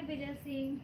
विजय सिंह।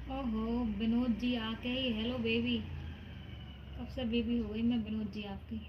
ओहो, विनोद जी आके ही hello baby. कब से बेबी हो गई मैं विनोद जी आपकी।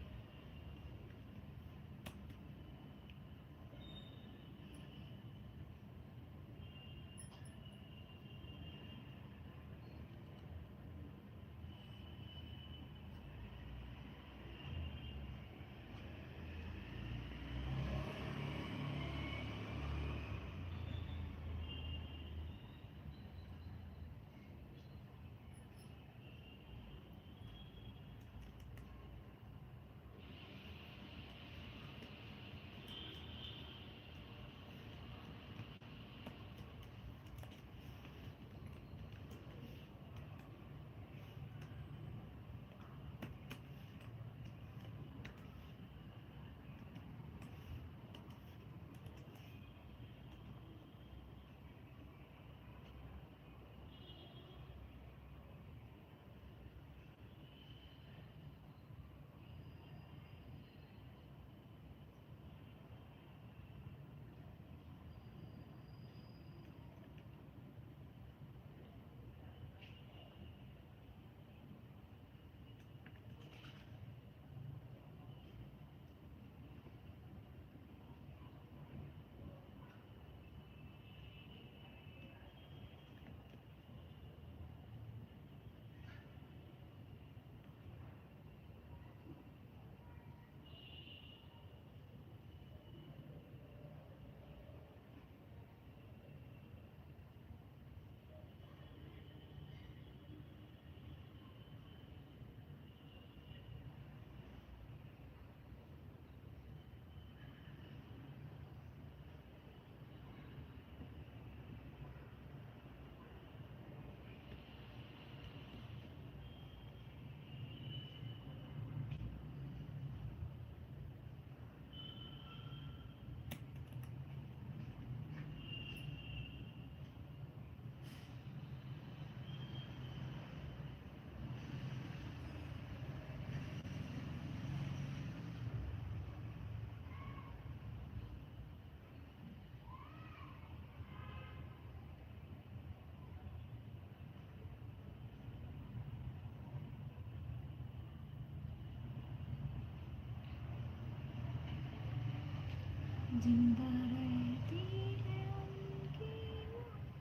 जिंदा रहती है उनकी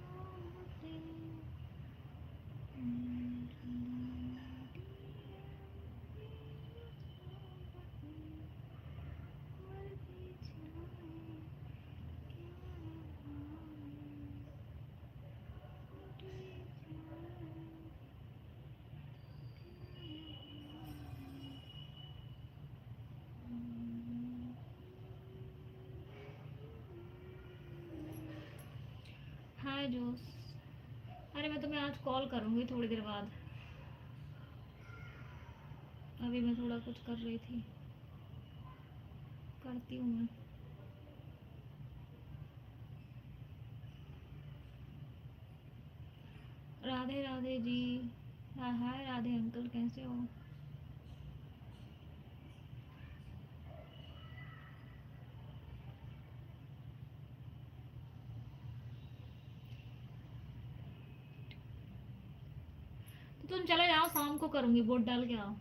मोहब्बतें, मरती जाए हाय जोस। अरे मैं तुम्हें आज कॉल करूँगी थोड़ी देर बाद। अभी मैं थोड़ा कुछ कर रही थी, करती हूँ मैं। राधे राधे जी। हाँ हाय राधे अंकल, कैसे हो? तो तुम चले जाओ, शाम को करूँगी, वोट डाल के आओ।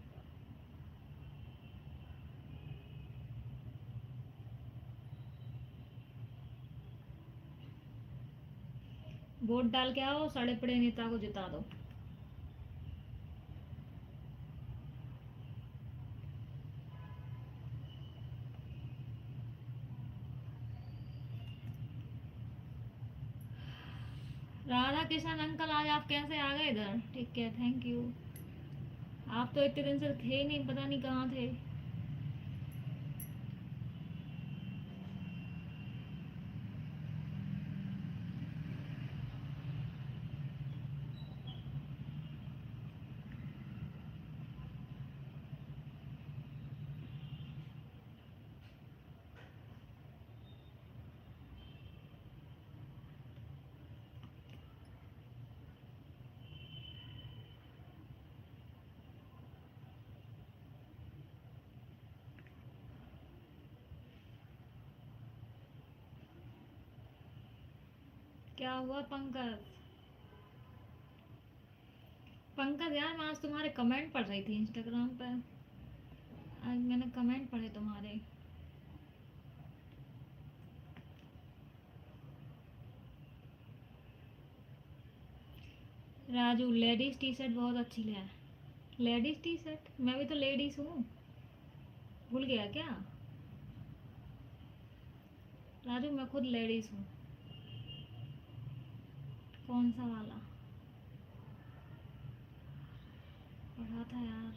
वोट डाल के आओ, सड़े पड़े नेता को जिता दो। राधा किशन अंकल, आज आप कैसे आ गए इधर? ठीक है, थैंक यू। आप तो इतने दिन से थे नहीं, पता नहीं कहाँ थे। क्या हुआ पंकज? पंकज यार, मैं आज तुम्हारे कमेंट पढ़ रही थी इंस्टाग्राम पे। आज मैंने कमेंट पढ़े तुम्हारे। राजू, लेडीज टी शर्ट बहुत अच्छी है। Ladies T shirt? मैं भी तो लेडीज हूँ, भूल गया क्या? राजू, मैं खुद लेडीज हूँ। कौन सा वाला पढ़ा था यार?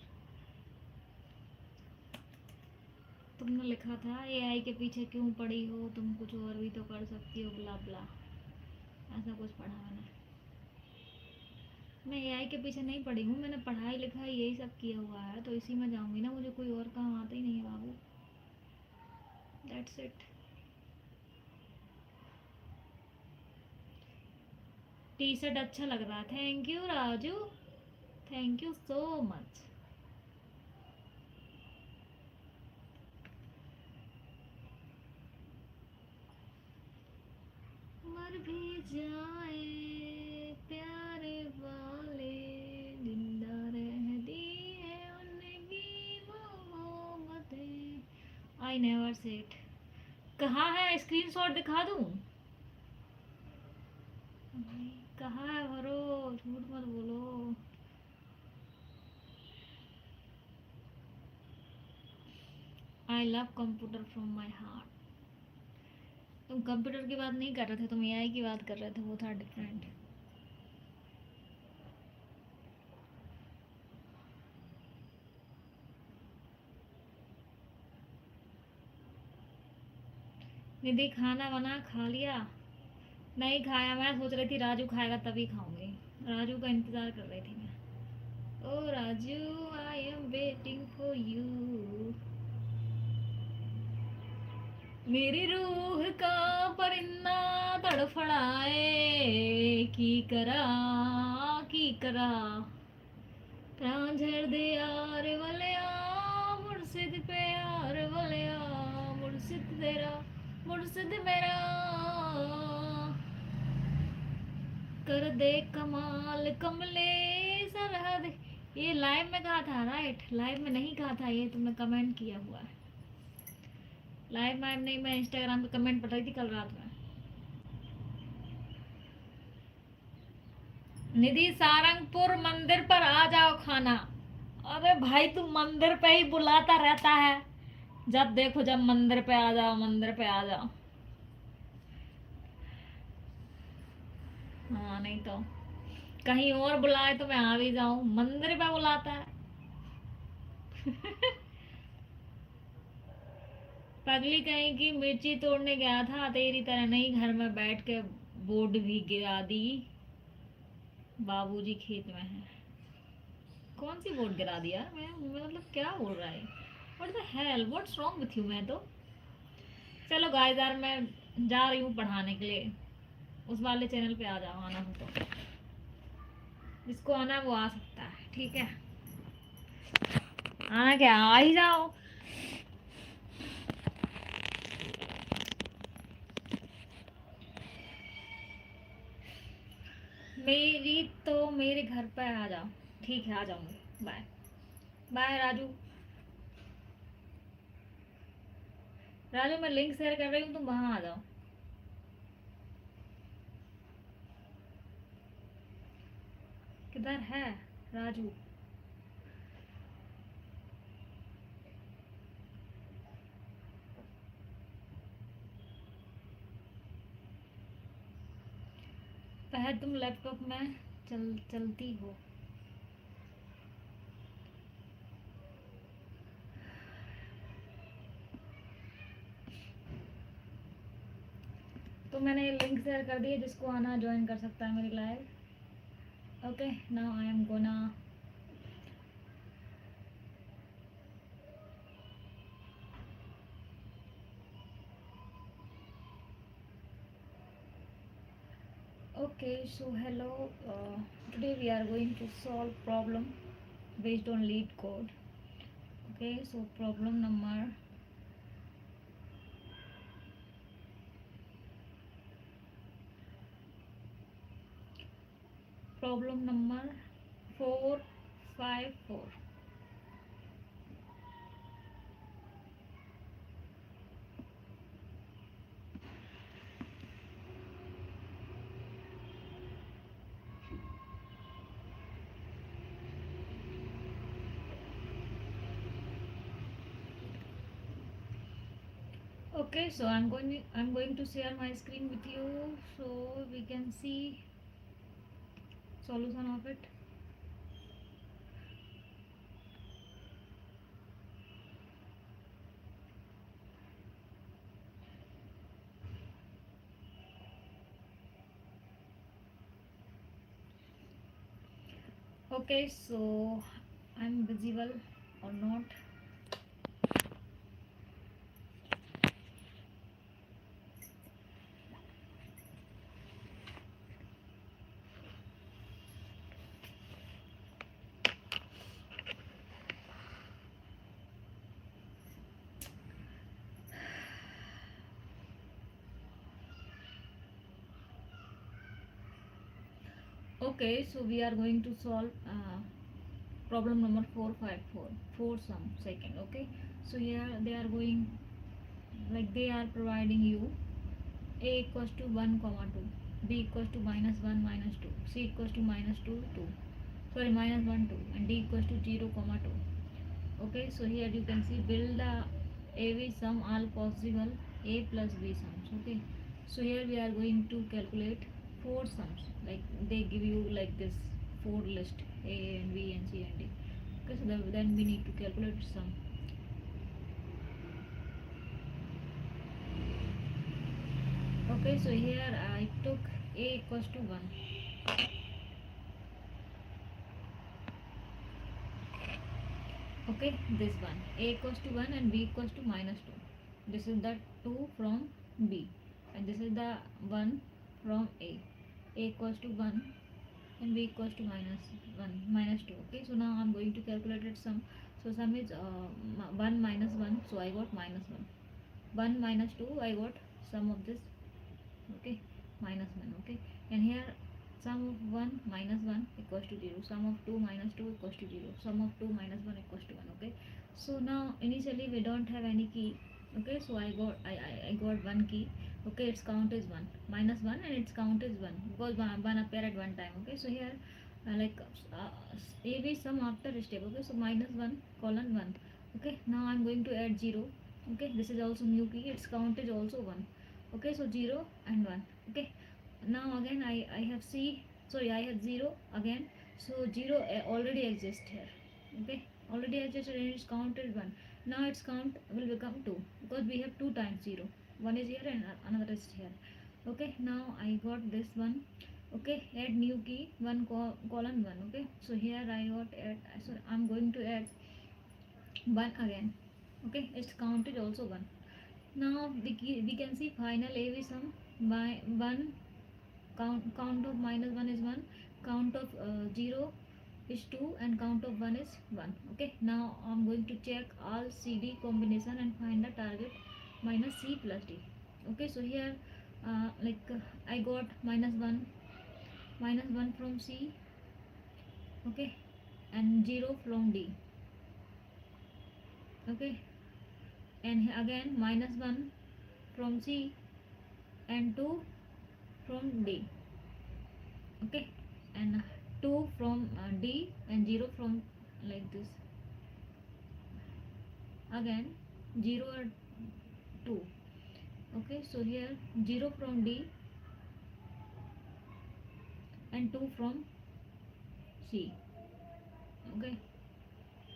तुमने लिखा था एआई के पीछे क्यों पड़ी हो तुम, कुछ और भी तो कर सकती हो, ब्ला ब्ला, ऐसा कुछ पढ़ा मैंने। मैं एआई के पीछे नहीं पड़ी हूँ, मैंने पढ़ाई लिखाई यही सब किया हुआ है, तो इसी में जाऊंगी ना, मुझे कोई और काम आता ही नहीं है बाबू। That's it. टी शर्ट अच्छा लग रहा है, thank you Raju, thank you so much. मर भी जाए प्यारे वाले, जिंदा रह दी है उनकी मोहब्बतें। I never said. कहाँ है? स्क्रीनशॉट दिखा दूँ? कहाँ है भरो, झूठ मत बोलो। I love computer from my heart. तुम कंप्यूटर की बात नहीं कर रहे थे, तुम एआई की बात कर रहे थे, वो था डिफरेंट। निधि, खाना बना खा लिया? नहीं खाया, मैं सोच रही थी राजू खाएगा तभी खाऊंगी। राजू का इंतजार कर रही थी मैं। ओ Raju, I am waiting for you. मेरी रूह का परिंदा तड़फड़ाए, की करा की करा, प्रांजर दे यार वलिया, मुर्शिद पे यार वलिया, मुर्शिद तेरा, मुर्शिद मेरा, कर दे कमाल कमले सरहद। ये लाइव में कहा था राइट? लाइव में नहीं कहा था, ये तुमने कमेंट किया हुआ है। लाइव में नहीं, मैं इंस्टाग्राम पे कमेंट पढ़ रही थी कल रात में। निधि, सारंगपुर मंदिर पर आ जाओ खाना। अरे भाई, तू मंदिर पे ही बुलाता रहता है, जब देखो जब मंदिर पे आ जाओ, मंदिर पे आ जाओ। हाँ, नहीं तो कहीं और बुलाए तो मैं आ भी जाऊं, मंदिर पे बुलाता है। पगली कहीं की, मिर्ची तोड़ने गया था तेरी तरह नहीं, घर में बैठ के बोर्ड भी गिरा दी, बाबूजी खेत में है। कौन सी बोर्ड गिरा दिया? मैं मतलब क्या बोल रहा है? What the hell, what's wrong with you? मैं तो, चलो गाइस यार, मैं जा रही हूँ पढ़ाने के लिए। उस वाले चैनल पे आ जाओ, आना हो तो, जिसको आना है वो आ सकता है, ठीक है? आना क्या, आ ही जाओ। मेरी तो मेरे घर पे आ जाओ, ठीक है, आ जाऊंगी। बाय। बाय राजू। राजू, मैं लिंक शेयर कर रही हूँ, तुम वहां आ जाओ। किधर है राजू? है तुम लैपटॉप में चलती हो। तो मैंने लिंक शेयर कर दी है, जिसको आना ज्वाइन कर सकता है मेरी live. Okay, now I am gonna okay. So hello, today we are going to solve problem based on lead code. Okay, so problem number 454. Okay, so I'm going to share my screen with you so we can see solution of it. Okay, so I'm visible or not? Okay, so we are going to solve problem number 454, four sum second. Okay, so here they are going, like they are providing you a equals to 1 comma 2, b equals to minus 1 minus 2, c equals to minus 2 2, sorry minus 1 2, and d equals to 0 comma 2. Okay, so here you can see build the av sum all possible a plus b sums. Okay, so here we are going to calculate four sums, like they give you like this four list a and b and c and d. Okay, so then we need to calculate sum. Okay, so here I took a equals to 1. Okay, this one a equals to 1 and b equals to minus 2. This is the 2 from b, and this is the 1 from a equals to 1 and b equals to minus 1 minus 2. Okay, so now I'm going to calculate it sum. So sum is 1 minus 1, so I got minus 1. 1 minus 2, I got sum of this. Okay, minus 1. Okay, and here sum of 1 minus 1 equals to 0, sum of 2 minus 2 equals to 0, sum of 2 minus 1 equals to 1. Okay, so now initially we don't have any key. Okay, so I got one key. Okay, its count is 1 minus 1 and its count is 1 because one appear at one time. Okay, so here AB sum after step. Okay, so minus 1 colon 1. Okay, now I'm going to add 0. Okay, this is also new key, its count is also 1. Okay, so 0 and 1. Okay, now again I have c, sorry I have 0 again, so 0 already exists here. Okay, already existed and its count is 1. Now its count will become 2 because we have 2 times 0, one is here and another is here. Okay, now I got this one. Okay, add new key 1 colon 1. Okay, so here I got add, so I'm going to add 1 again. Okay, its count is also 1. Now we can see final AV sum by 1. Count of minus 1 is 1, count of 0 is 2, and count of 1 is 1. Okay, now I'm going to check all CD combination and find the target minus c plus d. Okay, so here I got minus 1 from c. Okay, and 0 from d. Okay, and again minus 1 from c and 2 from d. Okay, and 2 from d and 0 from, like this, again 0 or 2. Okay, so here 0 from d and 2 from C. Okay,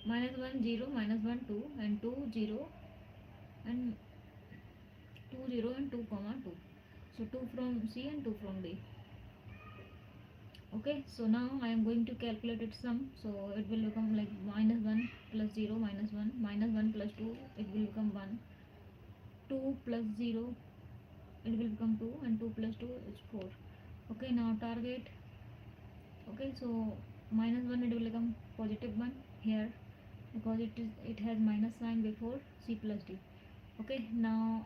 minus 1 0, minus 1 2, and 2 0, and 2 0, and 2 comma 2. So 2 from C and 2 from D. Okay, so now I am going to calculate its sum. So it will become like minus 1 plus 0 minus 1, minus 1 plus 2, it will become 1, 2 plus 0, it will become 2, and 2 plus 2 is 4. Okay, now target. Okay, so minus 1 it will become positive 1 here, because it has minus sign before C plus D. Okay, now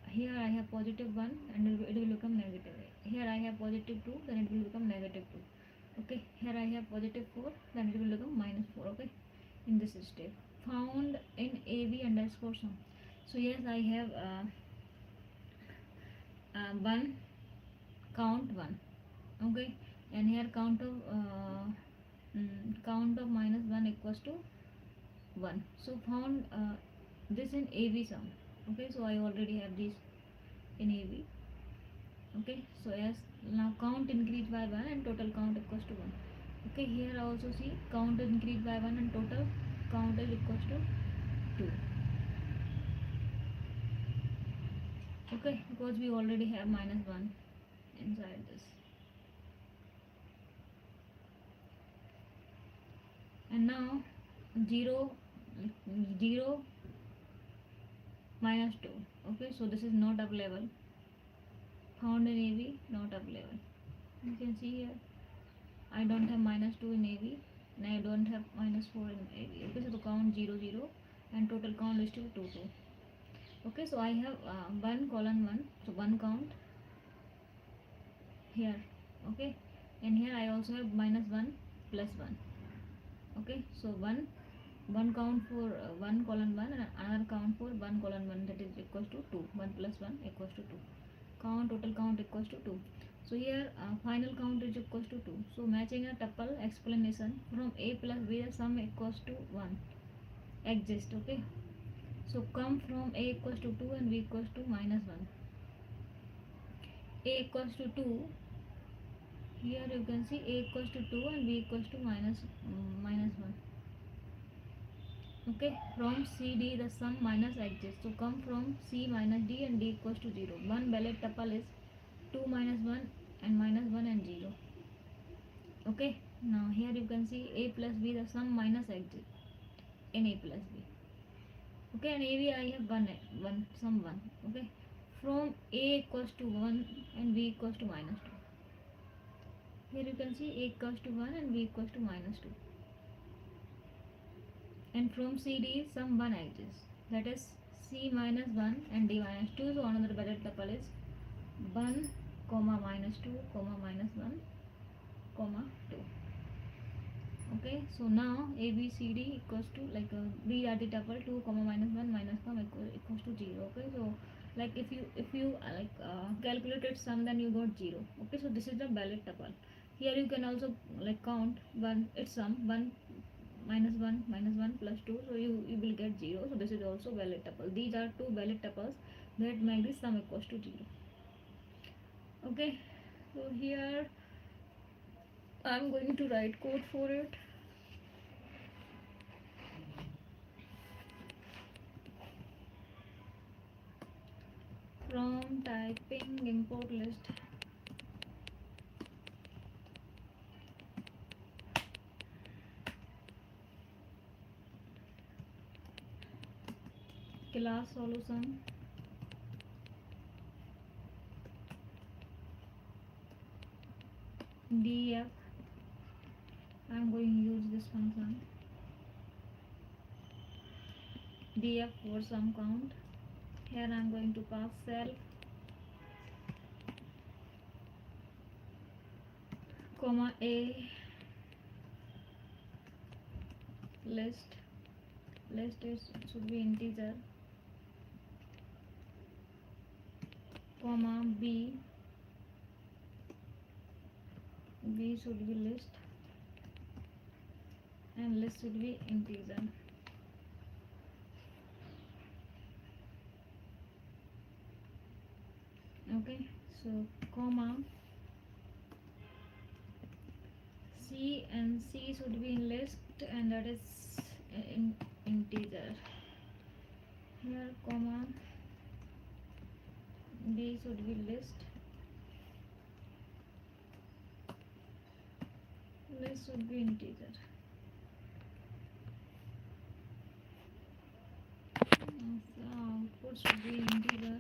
here I have positive 1 and it will become negative. Here I have positive 2, then it will become negative 2. Okay, here I have positive 4, then it will become minus 4. Okay, in this step found in AB underscore sum. So yes, I have 1, count 1. Okay, and here count of minus 1 equals to 1. So found this in AB sum. Okay, so I already have this in AB. Okay, so yes, now count increased by 1 and total count equals to 1. Okay, here I also see count increased by 1 and total count is equals to 2. Okay, because we already have minus 1 inside this. And now 0 0 minus 2. Okay, so this is not available. Found in AB, not available. You can see here I don't have minus 2 in AB and I don't have minus 4 in AB. Okay, so the count 0 0 and total count is still 2 2. Okay, so I have 1 colon 1, so 1 count here. Okay, and here I also have minus 1 plus 1. Okay, so 1 count for 1 colon 1 and another count for 1 colon 1, that is equals to 2. 1 plus 1 equals to 2. Count, total count equals to 2. So here final count is equals to 2. So matching a tuple explanation from A plus B, the sum equals to 1 exist. Okay, so come from A equals to 2 and B equals to minus 1. A equals to 2, here you can see A equals to 2 and B equals to minus 1. Okay, from C D the sum minus exists. So come from C minus D and D equals to 0. One valid tuple is 2 minus 1 and minus 1 and 0. Okay, now here you can see A plus B the sum minus exists in A plus B. Okay, and AB I have 1 sum 1. Okay, from A equals to 1 and B equals to minus 2. Here you can see A equals to 1 and B equals to minus 2. And from CD sum 1 exists, that is C minus 1 and D minus 2. So another valid tuple is 1 comma minus 2 comma minus 1 comma 2. Okay, so now A B C D equals to like these are the tuple 2 comma minus 1 minus 1 equals to 0. Okay, so like if you calculated sum, then you got 0. Okay, so this is the valid tuple. Here you can also like count 1 its sum 1 minus 1 plus 2, so you will get 0. So this is also valid tuple. These are two valid tuples that make this sum equals to 0. Okay, so here I'm going to write code for it. From typing import list, class solution, df, I'm going to use this function df for sum count. Here I'm going to pass self comma a list is should be integer comma b should be list and list should be integer. Okay, so comma C and C should be in list, and that is in integer. Here comma D should be list. List should be integer. So output should be integer.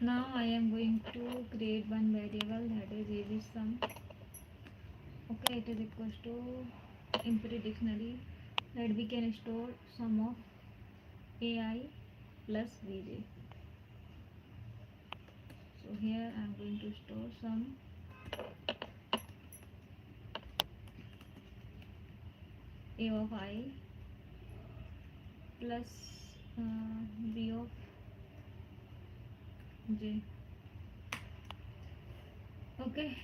Now I am going to create one variable, that is AB sum. Okay, it is equals to empty dictionary that we can store sum of AI plus VJ. So here I am going to store sum A of I plus B of J. Okay,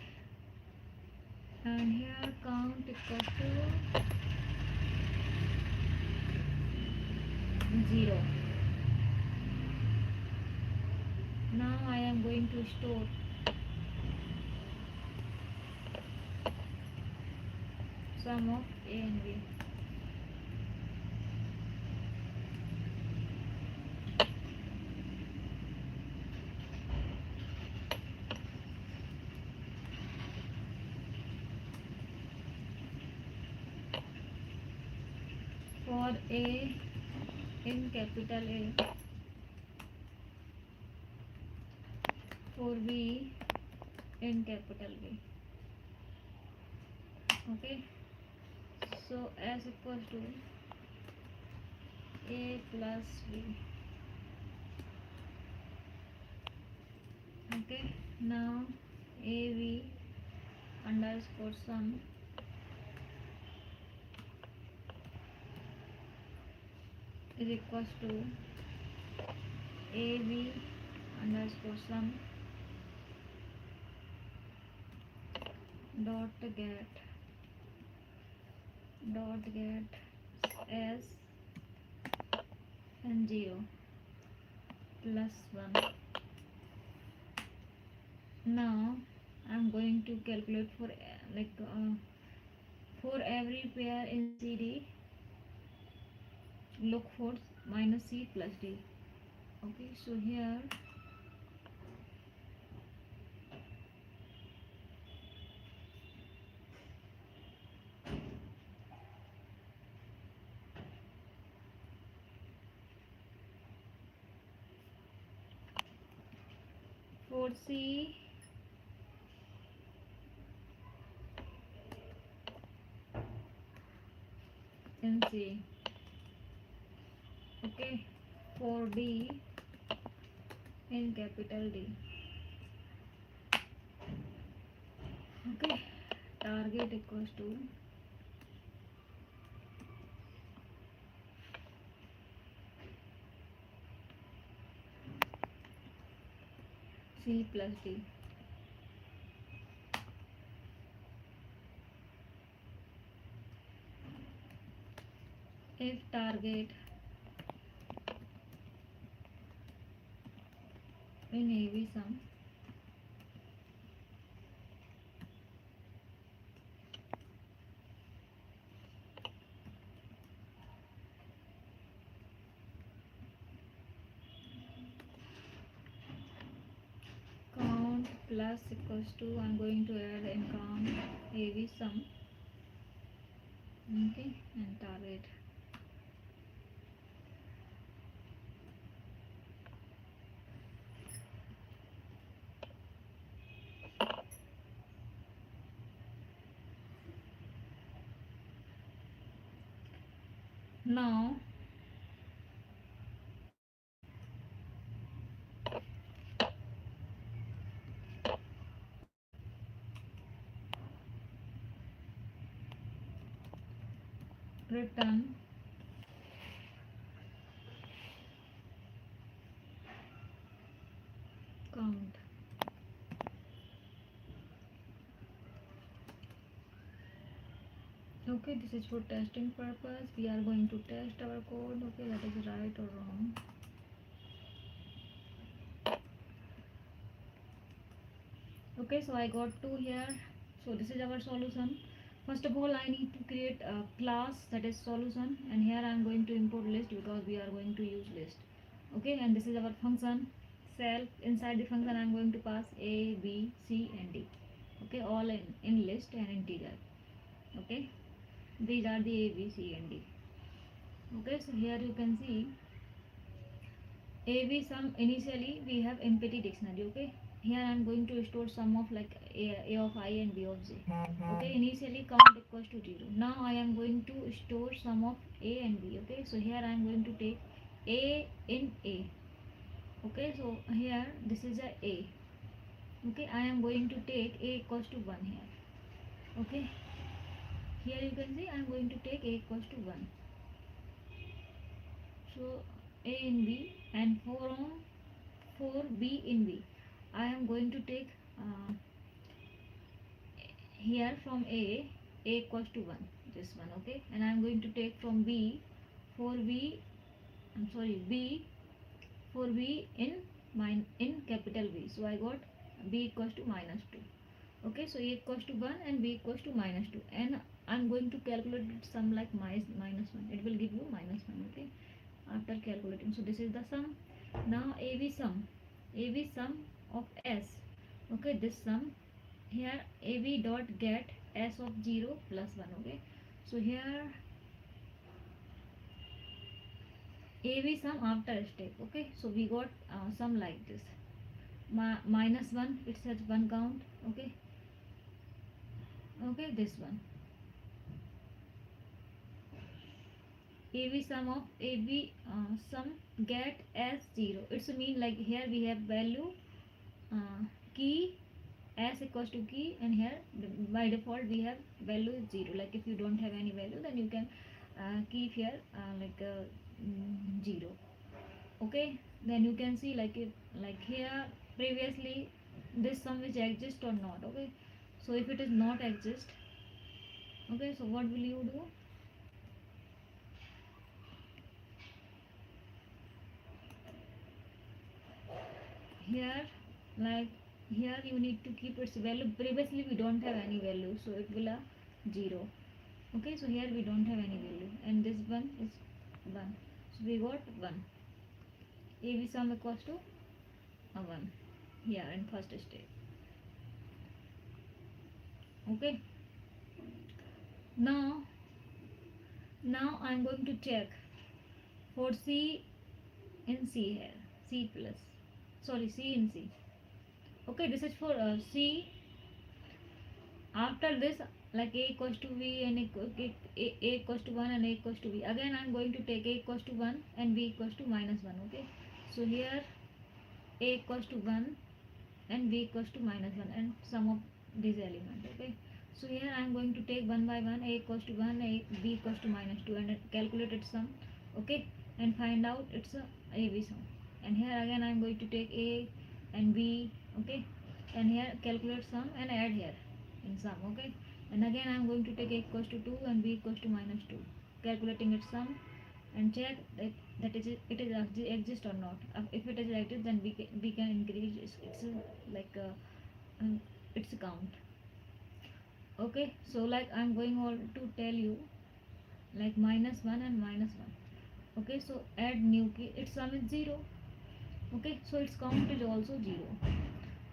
and here count equals to 0. Now I am going to store sum of A and B. For A in capital A, for B in capital B. Okay, so S equals to A plus B. Okay, now AB underscore sum is equals to AB underscore sum dot get S and 0 plus 1. Now I am going to calculate for for every pair in CD, look for minus C plus D. Okay, so here for C in C. Okay, for D in capital D. Okay, target equals to C plus D. If target in AB sum count plus equals to, I am going to add in count AB sum. Okay, and target. Now return count. Okay, this is for testing purpose. We are going to test our code. Okay, that is right or wrong. Okay, so I got 2 here. So this is our solution. First of all, I need to create a class that is solution, and here I am going to import list because we are going to use list. Okay, and this is our function self. Inside the function I am going to pass a, b, c and d. Okay, all in list and integer. Okay, these are the a, b, c and d. Okay, so here you can see AB sum. Initially we have empty dictionary. Okay, here I am going to store sum of like a of I and b of j. Okay, initially count equals to 0. Now I am going to store sum of a and b. Okay, so here I am going to take a in a. Okay, so here this is a. Okay, I am going to take a equals to 1 here. Okay, here you can see I am going to take a equals to 1. So a in b, and for b in b I am going to take here from a equals to 1, this one. Okay, and I am going to take from b for b, I'm sorry, b for b in capital B. So I got b equals to minus 2. Okay, so a equals to 1 and b equals to minus 2, and I'm going to calculate sum like minus 1. It will give you minus 1. Okay, after calculating, so this is the sum. Now ab sum of s. Okay, this sum here ab dot get s of 0 plus 1. Okay, so here ab sum after step. Okay, so we got sum like this. Minus 1, it says 1 count. Okay, okay, this one ab sum of ab sum get s 0. It's mean like here we have value key s equals to key, and here by default we have value is 0. Like if you don't have any value, then you can keep here 0. Okay, then you can see like if like here previously this sum which exist or not. Okay, so if it is not exist, okay, so what will you do? Here like here you need to keep its value. Previously we don't have any value, so it will 0. Okay, so here we don't have any value, and this one is 1, so we got 1. ab sum equals to 1 here in first step. Okay, now I'm going to check for c in c here, c plus, sorry, c in c. Okay, this is for c. After this, like a equals to v and a equals to 1 and a equals to v, again I am going to take a equals to 1 and b equals to minus 1. Okay, so here a equals to 1 and b equals to minus 1, and sum of these elements. Okay, so here I am going to take one by one. A equals to 1, b equals to minus 2, and calculate its sum. Okay, and find out its ab sum. And here again I am going to take a and b. Okay, and here calculate sum and add here in sum. Okay, and again I am going to take a equals to 2 and b equals to minus 2, calculating its sum, and check that it is exist or not. If it is exist, then we can increase its like its count. Okay, so like I'm going on to tell you like minus 1 and minus 1. Okay, so add new key, its sum is 0. Okay, so its count is also 0.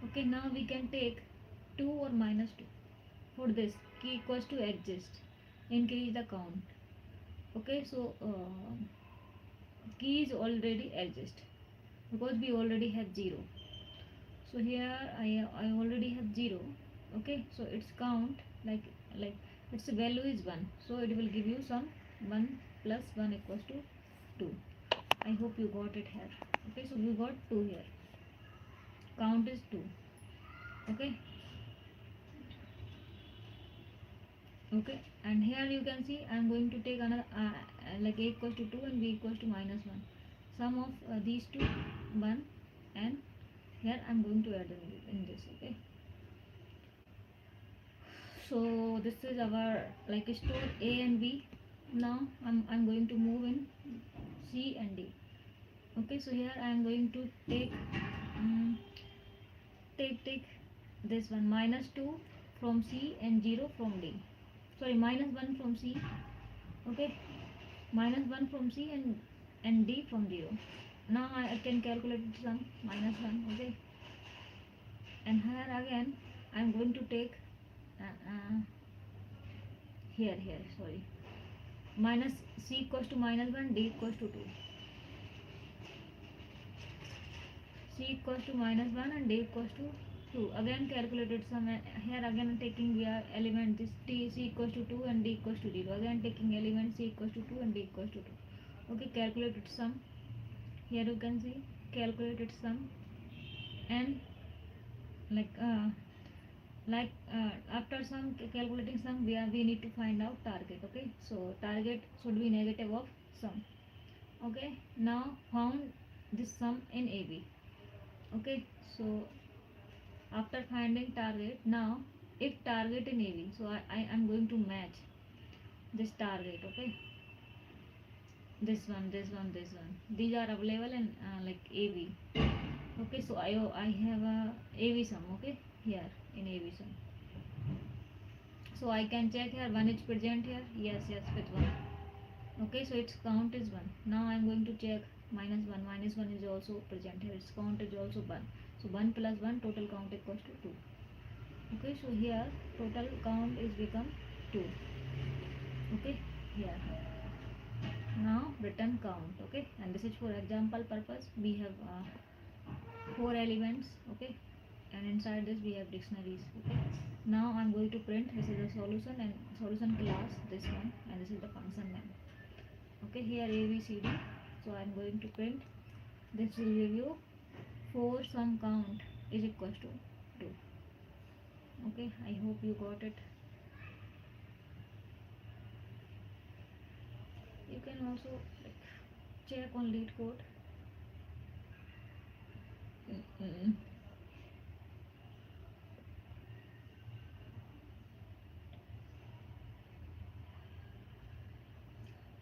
Okay, now we can take 2 or minus 2. For this key equals to exist, increase the count. Okay, so keys already exist because we already have 0. So here I already have 0. Okay, so its count like its value is 1, so it will give you some 1 plus 1 equals to 2. I hope you got it here. Okay, so we got 2 here. Count is 2. Okay. Okay, and here you can see I am going to take another like a equals to 2 and b equals to minus 1. Sum of these two 1, and here I am going to add in this. Okay, so this is our like store a and b. Now I'm going to move in c and d. Okay, so here I am going to um, take this one minus 2 from c and 0 from d. Sorry, minus 1 from c. Okay, minus 1 from c and d from 0. Now I can calculate some minus 1. Okay, and here again I am going to take here sorry, minus c equals to minus 1, d equals to 2. C equals to minus 1 and d equals to 2. Again calculated sum. Here again taking we are element this t c equals to 2 and d equals to 0. Again taking element c equals to 2 and d equals to 2. Okay, calculated sum. Here you can see calculated sum, and like after some calculating sum we need to find out target. Okay, so target should be negative of sum. Okay, now found this sum in AB. Okay, so after finding target, now if target in AB, so I am going to match this target. Okay, this one, these are available in like AB. Okay, so I have a AB sum. Okay, here in AB sum, so I can check here 1 is present here. Yes, with 1. Okay, so its count is 1. Now I am going to check minus 1 is also present here. Its count is also 1. So 1 plus 1 total count equals to 2. Okay, so here total count is become 2. Okay, here now return count. Okay, and this is for example purpose. We have 4 elements. Okay, and inside this we have dictionaries. Okay, now I'm going to print this is the solution and solution class, this one, and this is the function name. Okay, here a b c d. So I'm going to print this will give you 4 sum count is equals to 2. Okay, I hope you got it. You can also like check on lead code.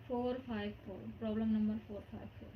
454, problem number 454.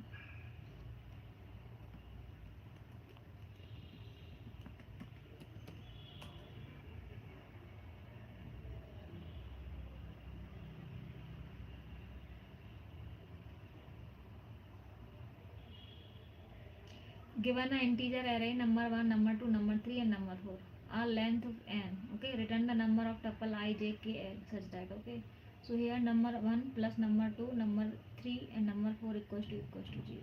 Given an integer array number 1, number 2, number 3 and number 4 are length of n. Okay, return the number of tuple I, j, k, l such that. Okay, so here number 1 plus number 2, number 3 and number 4 equals to 0.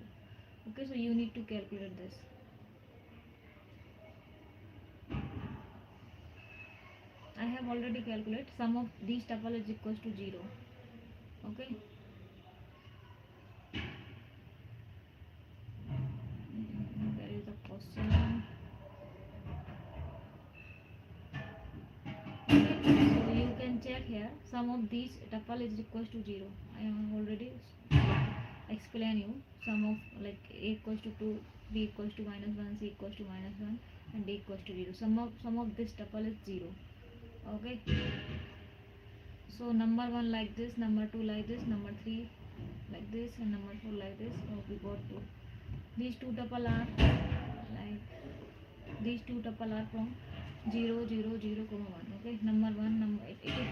Okay, so you need to calculate this. I have already calculated sum of these tuple is equals to 0. Okay, there is a question. Okay, so you can check here sum of these tuple is equals to 0. I have already explain you sum of like a equals to 2, b equals to minus 1, c equals to minus 1 and d equals to 0. Sum of this tuple is 0. Okay, so number 1 like this, number 2 like this, number 3 like this and number 4 like this. So we got 2. These two tuple are like these two tuple are from 0 0 0 comma 1. Okay, number 1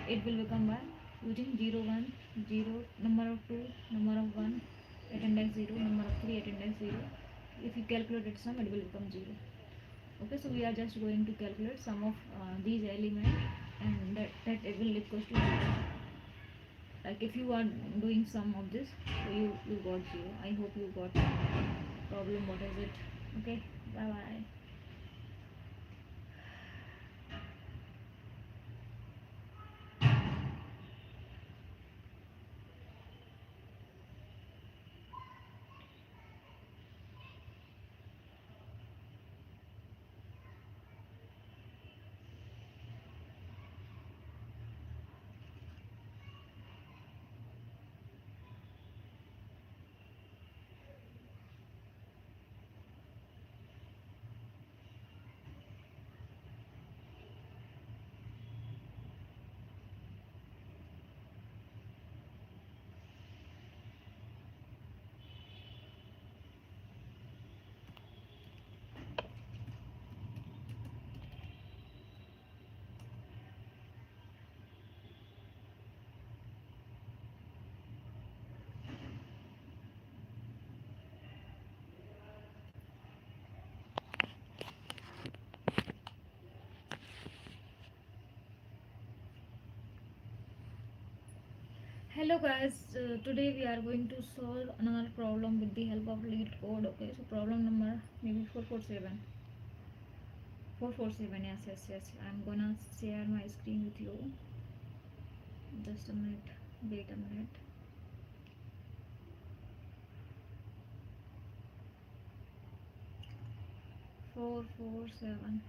it will become by using 0 1 0, number of 2, number of 1 at index 0, number of 3 at index 0. If you calculate its sum, it will become 0. Okay, so we are just going to calculate sum of these elements, and that it will equals to 0. Like if you are doing sum of this, so you got 0. I hope you got problem. What is it? Okay, bye bye. Hello guys, today we are going to solve another problem with the help of lead code. Okay, so problem number maybe 447. 447, yes. I'm gonna share my screen with you. Just a minute, wait a minute. 447.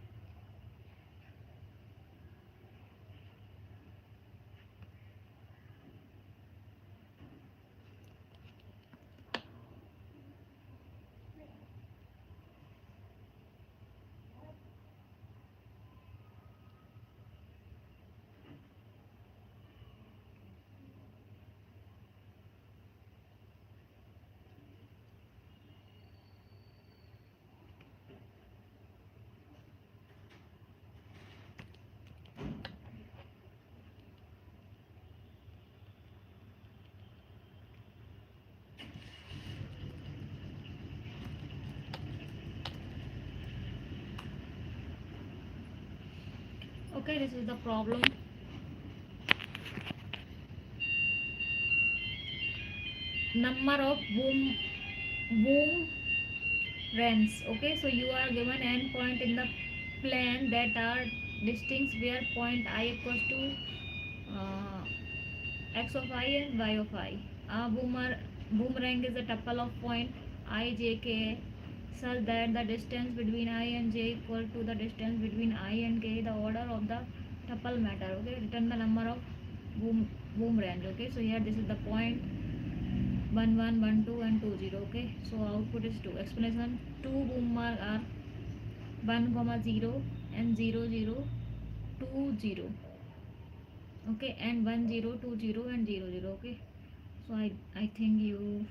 Okay, this is the problem. Number of boom runs. Okay, so you are given n point in the plane that are distinct where point I equals to uh, x of I and y of I. A boomerang is a tuple of point I, j, k such that the distance between I and j equal to the distance between I and k. The order of the tuple matter. Okay, return the number of boomerangs. Okay, so here this is the point 1112 and 20. Okay, so output is 2. Explanation: two boomerang are 1 comma 0 and 0020. Okay, and 1020 and 00. Okay, so I think you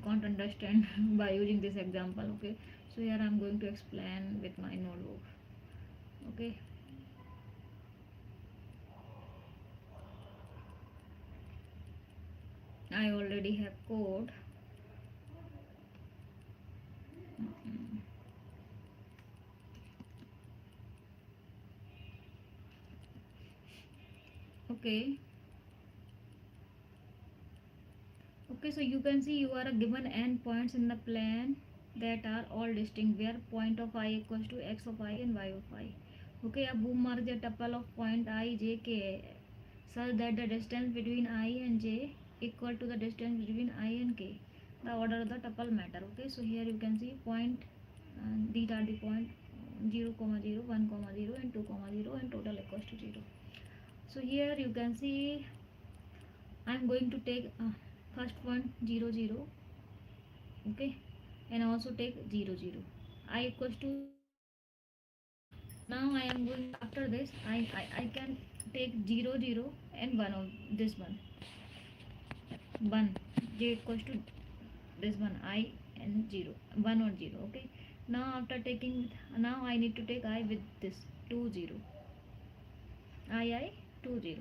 can't understand by using this example. Okay, so here I'm going to explain with my notebook. Okay, I already have code. Okay, so you can see you are given n points in the plane that are all distinct where point of I equals to x of I and y of I. Okay, a boom marks a tuple of point I, j, k such that the distance between I and j equal to the distance between I and k. The order of the tuple matter. Okay, so here you can see point, these are the point 0 comma 0, 1 comma 0 and 2 comma 0 and total equals to 0. So here you can see I'm going to take first one 0 0. Okay, and also take 0 0. I equals to 0. Now I am going, after this I can take 0 0 and 1 of this one 1, j equals to this one I and 0 1 or 0. Okay, now after taking, now I need to take I with this 2 0 I 2 0.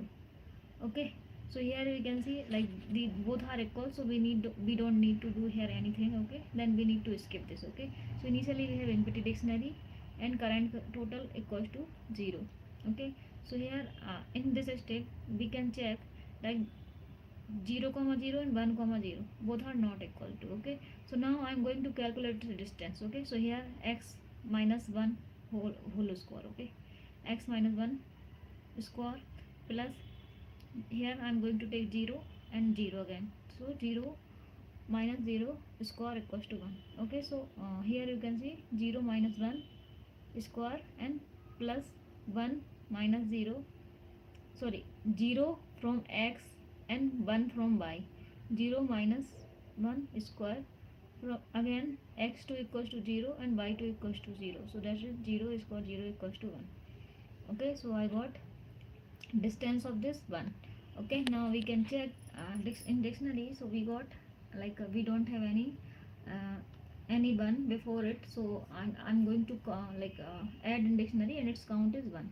Okay, so here we can see like the both are equal, so we don't need to do here anything. Okay, then we need to skip this. Okay, so initially we have empty dictionary and current total equals to 0. Okay, so here in this step we can check like 0 comma 0 and 1 comma 0 both are not equal to. Okay, so now I'm going to calculate the distance. Okay, so here x minus 1 whole square. Okay, x minus 1 square plus, here I'm going to take 0 and 0 again, so 0 minus 0 square equals to 1. Okay, so here you can see 0 minus 1 square and plus 1 minus 0, sorry, 0 from x and 1 from y. 0 minus 1 square from, again x2 equals to 0 and y2 equals to 0, so that is 0 square 0 equals to 1. Okay, so I got distance of this 1. Okay, now we can check in dictionary. So we got like we don't have any 1 before it, so I'm going to add in dictionary and its count is 1.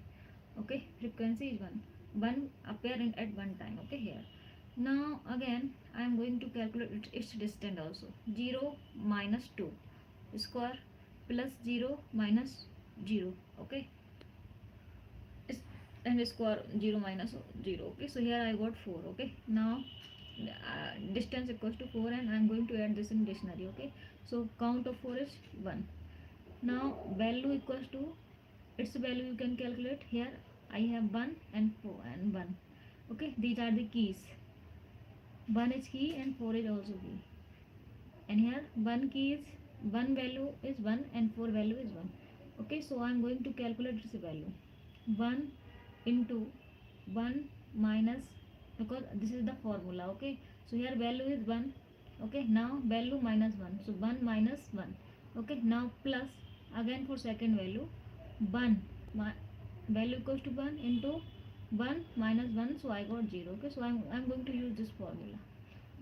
Okay, frequency is 1 appearing at one time. Okay, here now again I am going to calculate its distance also. 0 minus 2 square plus 0 minus 0. Okay, and square 0 minus 0. Okay, so here I got 4. Okay, now distance equals to 4, and I'm going to add this in dictionary. Okay, so count of 4 is 1. Now value equals to, its value you can calculate. Here I have 1 and 4 and 1. Okay, these are the keys. 1 is key and 4 is also key. And here 1 key is, 1 value is 1 and 4 value is 1. Okay, so I'm going to calculate its value. 1 into 1 minus, because this is the formula. Okay, so here value is 1. Okay, now value minus 1, so 1 minus 1. Okay, now plus again for second value, 1 value equals to 1 into 1 minus 1, so I got 0. Okay, so I'm going to use this formula.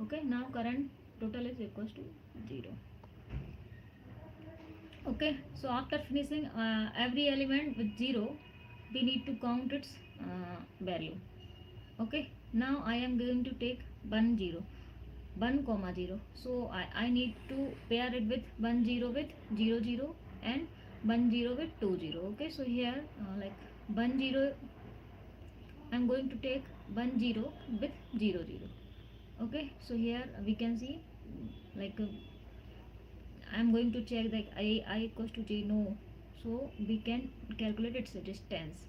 Okay, now current total is equals to 0. Okay, so after finishing every element with 0, we need to count its value. Okay, now I am going to take 1 0, 1 comma 0. So I need to pair it with 1 0 with 0 0 and 1 0 with 2 0. Okay, so here like 1 0, I'm going to take 1 0 with 0 0. Okay, so here we can see like I'm going to check that I equals to j, no, so we can calculate its distance.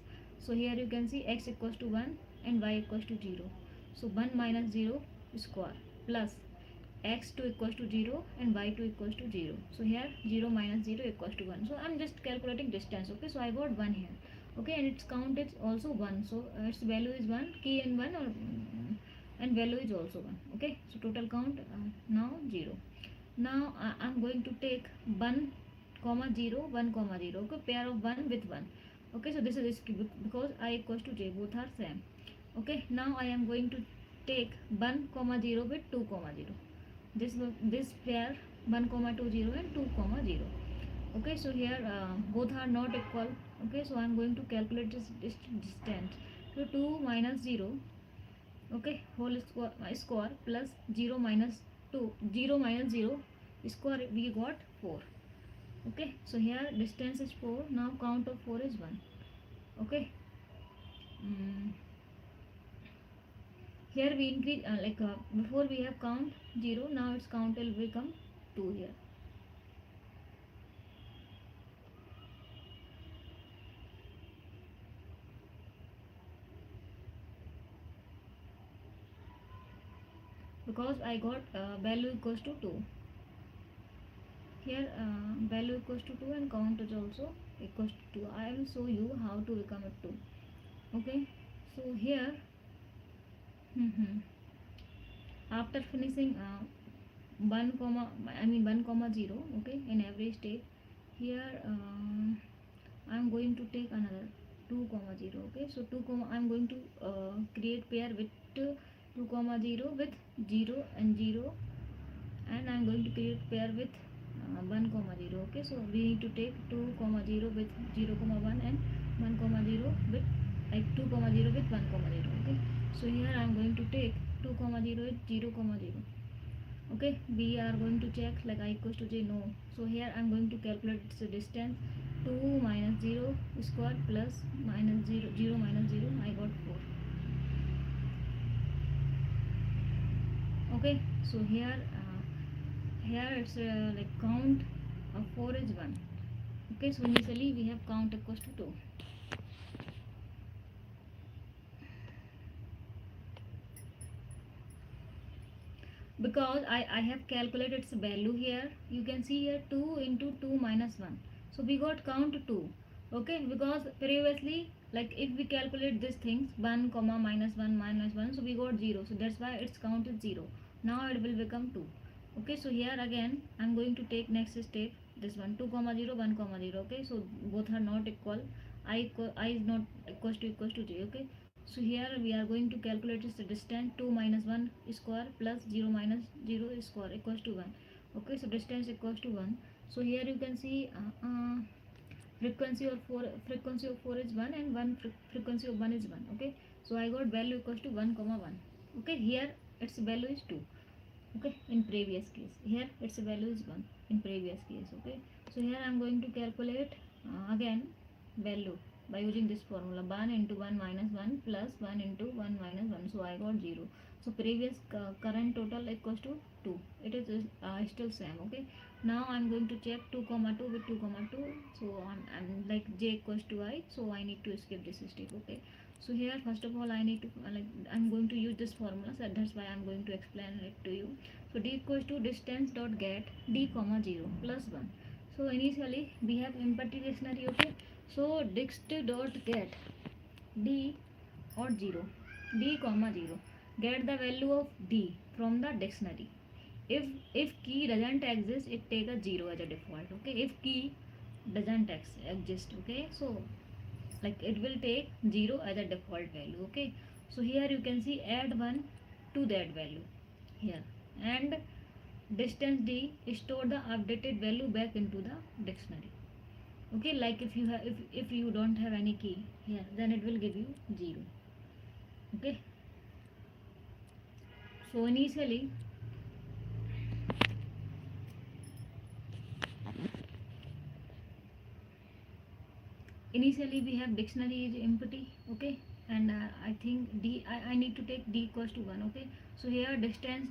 So here you can see x equals to 1 and y equals to 0. So 1 minus 0 square plus x2 equals to 0 and y2 equals to 0. So here 0 minus 0 equals to 1. So I'm just calculating distance. Okay, so I got 1 here. Okay, and its count is also 1. So its value is 1, key in 1, or and value is also 1. Okay, so total count now 0. Now I'm going to take 1 comma 0, 1 comma 0. Okay, pair of 1 with 1. Okay, so this is because I equals to j, both are same. Okay, now I am going to take 1 comma 0 with 2 comma 0. This pair 1 comma 2 0 and 2 comma 0. Okay, so here both are not equal. Okay, so I'm going to calculate this distance. So 2 minus 0, okay, whole square plus 0 minus 2, 0 minus 0 square, we got 4. Okay, so here distance is 4. Now count of 4 is 1. Okay, mm. Here we increase before we have count 0, now its count will become 2 here. Because I got value equals to 2. Here value equals to 2 and count is also equals to 2. I will show you how to become it 2. Okay, so here after finishing 1 comma, I mean 1 comma 0, okay, in every step, here I am going to take another 2 comma 0. Okay, so 2 comma, I am going to create pair with 2 comma 0 with 0 and 0, and I am going to create pair with 1 comma 0. Okay, so we need to take 2 comma 0 with 0 comma 1 and 1 comma 0 with 2 comma 0 with 1 comma 0. Okay, so here I am going to take 2 comma 0 with 0 comma 0. Okay, we are going to check like I equals to j, no. So here I am going to calculate its distance. 2 minus 0 square plus minus 0, 0 minus 0, I got 4. Okay, so here it's like count of 4 is 1. Okay, so initially we have count equals to 2. Because I have calculated its value here. You can see here 2 into 2 minus 1. So we got count 2. Okay, because previously like if we calculate these things 1 comma minus 1, so we got 0. So that's why its count is 0. Now it will become 2. Okay, so here again I'm going to take next step, this one 2 comma 0, 1 comma 0. Okay, so both are not equal. I is not equals to j. Okay, so here we are going to calculate its distance. 2 minus 1 square plus 0 minus 0 square equals to 1. Okay, so distance equals to 1. So here you can see frequency of 4 is 1 and frequency of 1 is 1. Okay, so I got value equals to 1 comma 1. Okay, here its value is 2. Okay, in previous case, here its value is 1 in previous case. Okay, so here I am going to calculate again value by using this formula. 1 into 1 minus 1 plus 1 into 1 minus 1, so I got 0. So previous current total equals to 2. It is still same. Okay, now I'm going to check 2 comma 2 with 2 comma 2. So I'm like j equals to I, so I need to skip this step. Okay, so here first of all I need to I'm going to use this formula, so that's why I'm going to explain it to you. So d equals to distance dot get d comma 0 plus 1. So initially we have empty dictionary. Okay, so dixt dot get d or 0, d comma 0, get the value of d from the dictionary. If key doesn't exist, it take a 0 as a default. Okay, if key doesn't exist, okay, so like it will take 0 as a default value. Okay, so here you can see add 1 to that value here, and distance d store the updated value back into the dictionary. Okay, like if you have, if you don't have any key here, then it will give you 0. Okay, so initially we have dictionary is empty. Okay, and I think I need to take d equals to 1. Okay, so here distance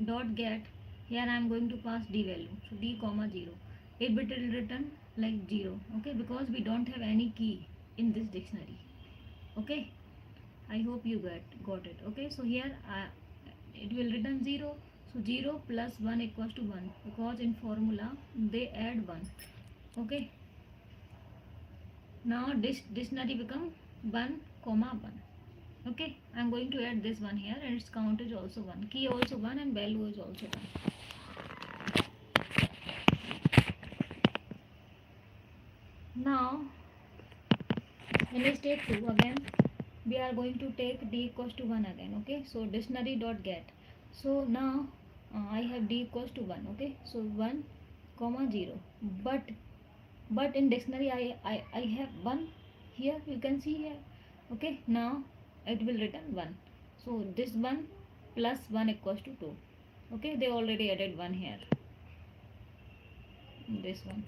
dot get, here I am going to pass d value, so d comma 0, it will return like 0. Okay, because we don't have any key in this dictionary. Okay, I hope you got it. Okay, so here it will return 0. So 0 plus 1 equals to 1, because in formula they add 1. Okay, now this dictionary become 1 comma 1. Okay, I'm going to add this one here, and its count is also 1, key also 1, and value is also 1. Now in step 2 again we are going to take d equals to 1 again. Okay, so dictionary dot get, so now I have d equals to 1. Okay, so 1 comma 0, but in dictionary I have 1 here, you can see here. Okay, now it will return 1, so this 1 plus 1 equals to 2. Okay, they already added 1 here, this one.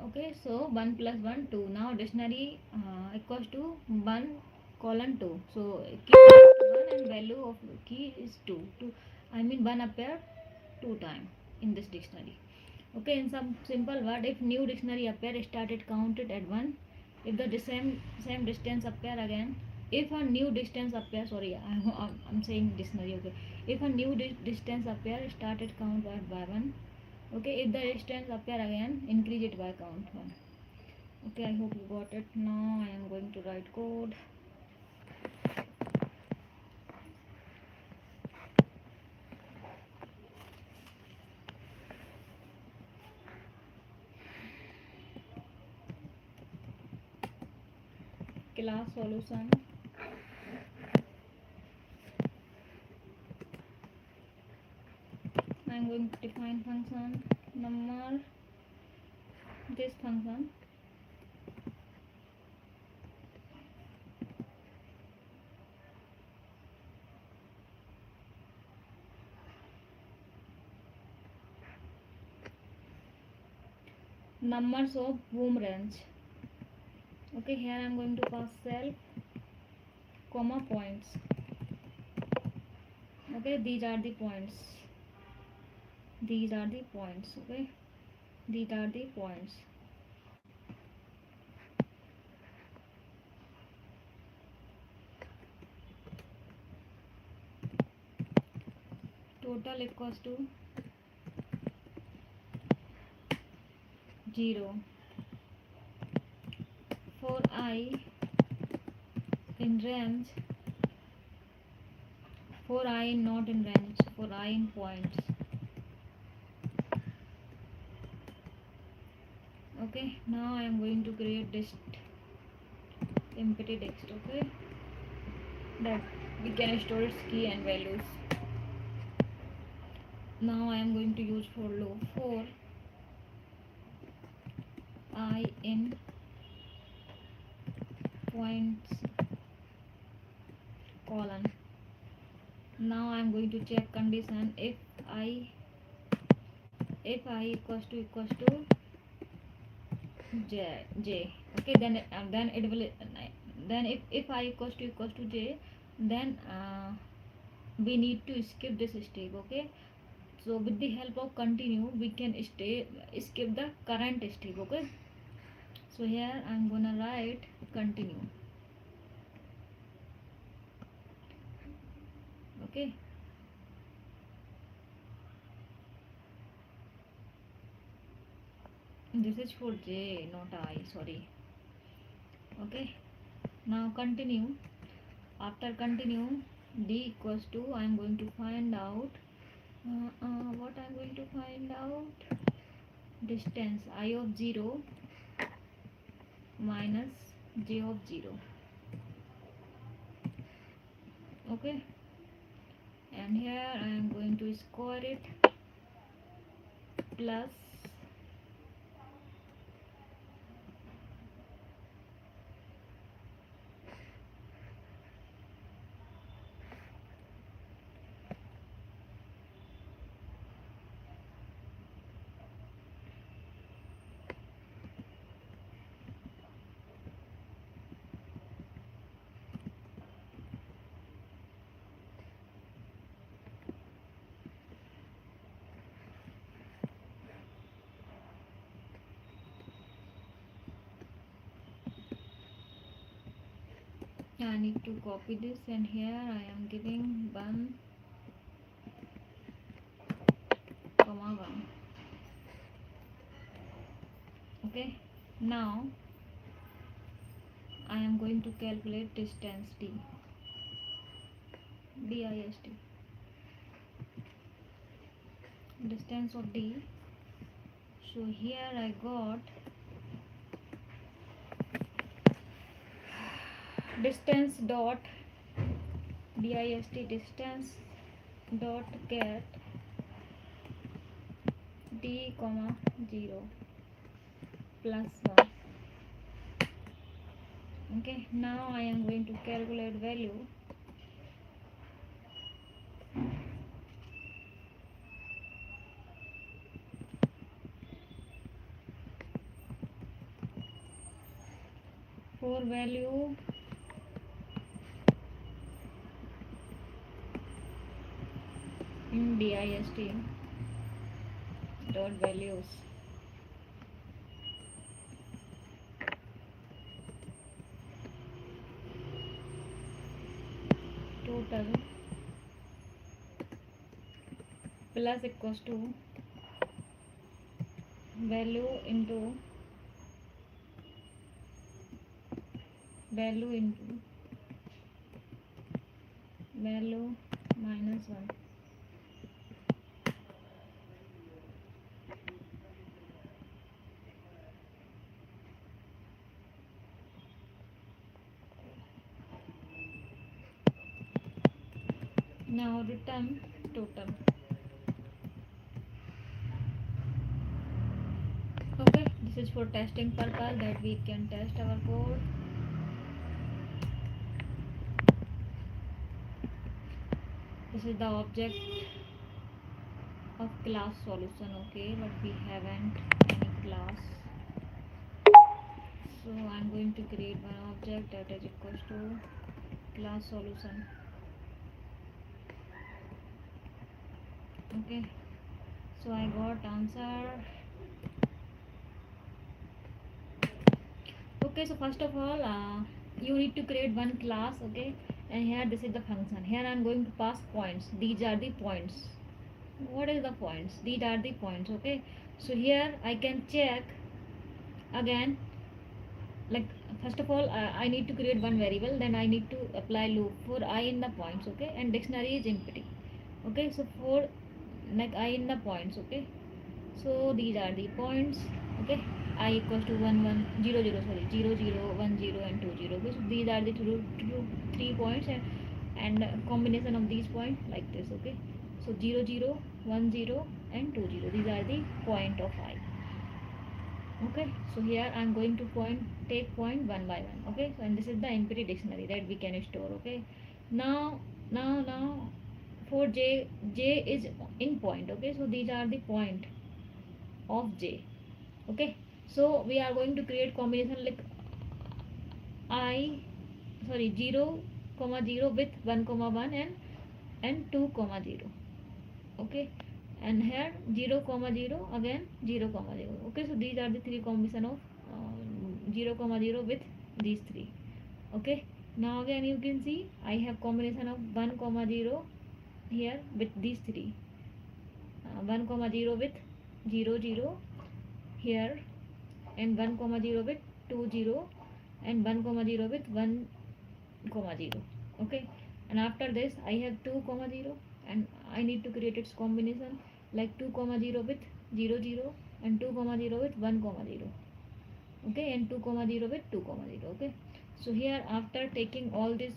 Okay, so 1 plus 1 2. Now dictionary equals to 1 colon 2, so key is 1 and value of key is 2. 2, I mean 1 appeared 2 times in this dictionary. Okay, in some simple word, if new dictionary appear, start it counted at 1. If the same distance appear again, if a new distance appear, sorry, I'm saying dictionary. Okay, if a new distance appear, start it count by 1. Okay, if the distance appear again, increase it by count 1. Okay, I hope you got it. Now I am going to write code. Class solution. I am going to define function number, this function numbers of boom range. Okay, here I am going to pass self comma points. Okay, these are the points, these are the points. Okay, these are the points. Total equals to 0 for I in range, for I not in range, for I in points. Okay, now I am going to create this empty text. Okay, that we can store its key and values. Now I am going to use for loop for I in points colon. Now I am going to check condition if I equals to j. Okay, then it will, then if I equals to j, then we need to skip this step. Okay, so with the help of continue we can skip the current step. Okay, so here I'm gonna write continue. Okay, this is for J, not I, sorry. Okay, now continue. After continue, D equals to, I'm going to find out what I'm going to find out, distance I of 0 minus J of 0. Okay, and here I am going to square it plus 1. I need to copy this, and here I am giving 1, comma 1. Okay, now I am going to calculate distance D, dist, distance of D. So here I got distance dot dist, distance dot get D comma 0 plus 1. Okay, now I am going to calculate value. For value in dist dot values, total plus equals to value into value minus 1. Now return total. Okay, this is for testing purpose, that we can test our code. This is the object of class solution. Okay, but we haven't any class, so I'm going to create one object that is equals to class solution. Okay, so I got answer. Okay, so first of all you need to create one class. Okay, and here this is the function. Here I'm going to pass points. These are the points. What is the points? These are the points. Okay, so here I can check again, like first of all I need to create one variable, then I need to apply loop for I in the points. Okay, and dictionary is empty. Okay, so for like I in the points. Okay, so these are the points. Okay, I equals to 1 1 0 0, sorry, 0 0 1 0 and 2 0. Okay, so these are the three points, and combination of these points like this. Okay, so 0 0 1 0 and 2 0, these are the point of I. Okay, so here I'm going to take point one by one. Okay, so and this is the empty dictionary that we can store. Okay, now for J is in point. Okay, so these are the point of J. Okay, so we are going to create combination like I, sorry, 0 comma 0 with 1 comma 1 and 2 comma 0. Okay, and here 0 comma 0, again 0 comma 0. Okay, so these are the three combination of 0 comma 0 with these three. Okay, now again you can see I have combination of 1 comma 0 here with these three, 1 comma 0 with 0 0 here, and 1 comma 0 with 2 0, and 1 comma 0 with 1 comma 0. Okay, and after this I have 2 comma 0, and I need to create its combination like 2 comma 0 with 0 0, and 2 comma 0 with 1 comma 0. Okay, and 2 comma 0 with 2 comma 0. Okay, so here after taking all this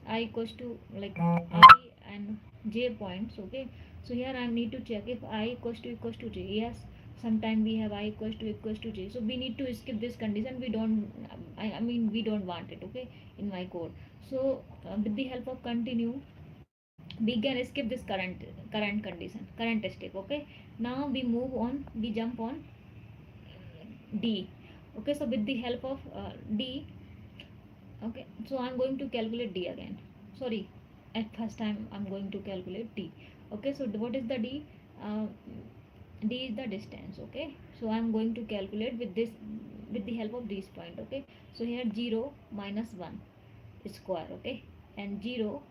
I equals to like I and j points. Okay, so here I need to check if I equals to j. Yes, sometime we have I equals to j, so we need to skip this condition. We don't I mean we don't want it. Okay, in my code. So with the help of continue we can skip this current condition, current step. Okay, now we move on, we jump on d. Okay, so with the help of d, okay, so I'm going to calculate d again. Sorry, at first time I'm going to calculate d. Okay, so what is the d? uh, d is the distance. Okay, so I'm going to calculate with this, with the help of this point. Okay, so here 0 minus 1 square. Okay, and 0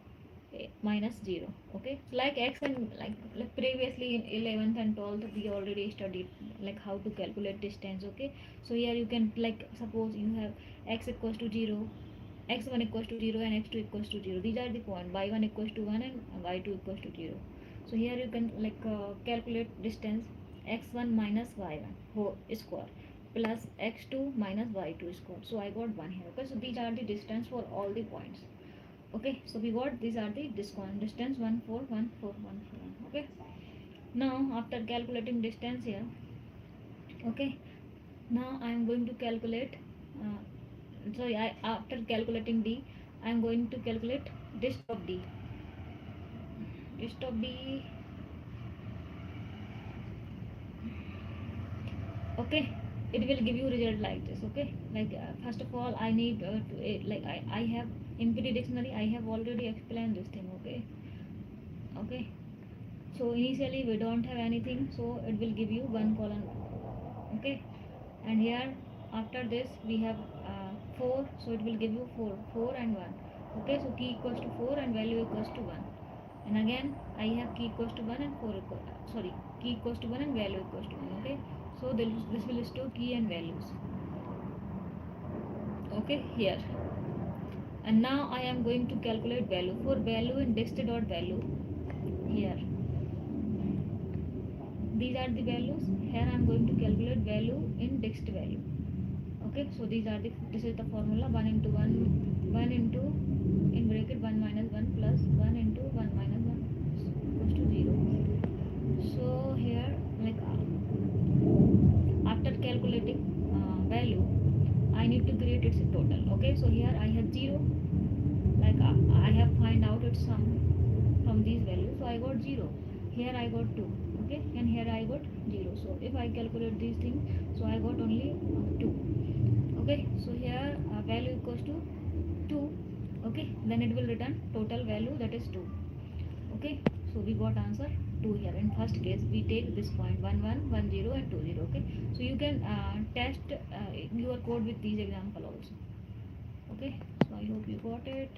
minus 0. Okay, like x and like previously in 11th and 12th we already studied like how to calculate distance. Okay, so here you can like suppose you have x equals to 0, x1 equals to 0, and x2 equals to 0. These are the point, y1 equals to 1 and y2 equals to 0. So here you can like calculate distance x1 minus y1 whole square plus x2 minus y2 square. So I got 1 here. Okay, so these are the distance for all the points. Okay, so we got these are the distance 1 4 1 4 1 4 1. Okay, now after calculating distance here, okay, now I am going to calculate uh, sorry, I after calculating d I am going to calculate dist of d. Dist of d. Okay, it will give you result like this. Okay, like first of all I need to like I have in PD dictionary I have already explained this thing. Okay, okay, so initially we don't have anything, so it will give you one colon. Okay, and here after this we have 4, so it will give you 4 4 and 1. Okay, so key equals to 4 and value equals to 1, and again I have key equals to 1 and 4 equal, sorry, key equals to 1 and value equals to 1. Okay, so this will store key and values. Okay, here, and now I am going to calculate value for value in dist dot value. Here these are the values. Here I am going to calculate value in dict value. Okay, so these are the, this is the formula, 1 into 1 1 into in bracket 1 minus 1 plus 1 into 1 minus 1 equals to 0. So here like after calculating value I need to create its total. Okay, so here I have 0, like I have find out its sum from these values, so I got 0. Here I got 2. Okay, and here I got 0. So if I calculate these things, so I got only 2. Okay, so here value equals to 2. Okay, then it will return total value, that is 2. Okay, so we got answer 2 here. In first case we take this point 1 1 1 0 and 2 0. Okay, so you can test your code with these example also. Okay, so I hope you got it.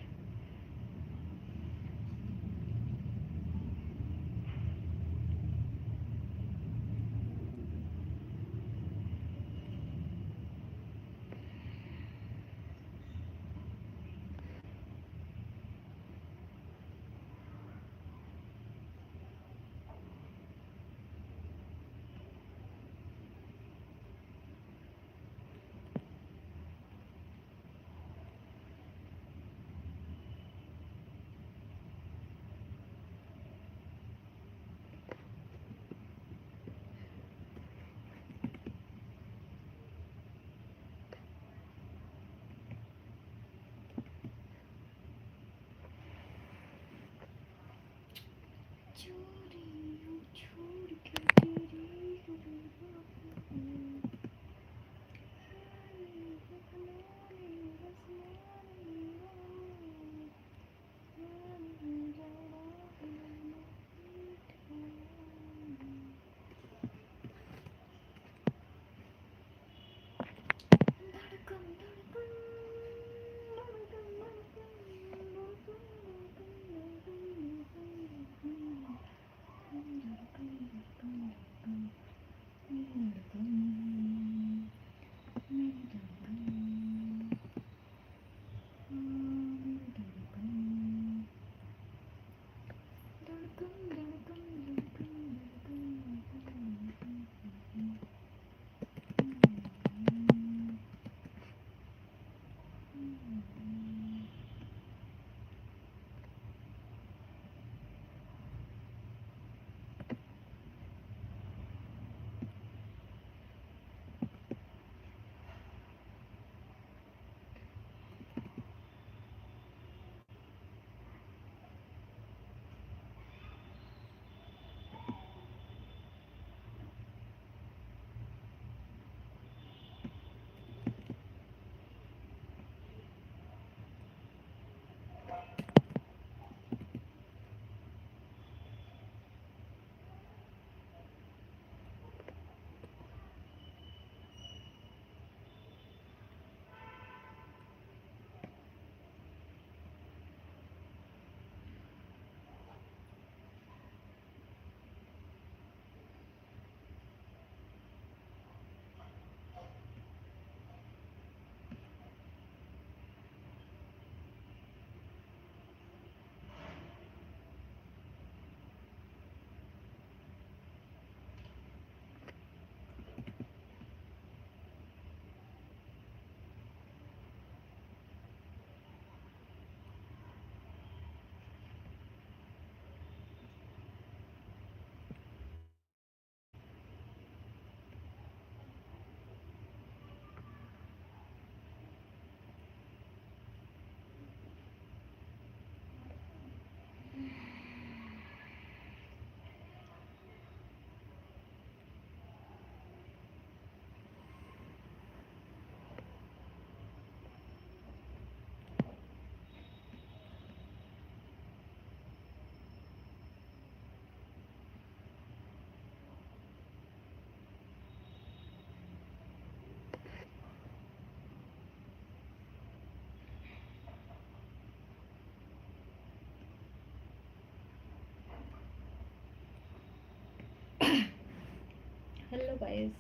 guys.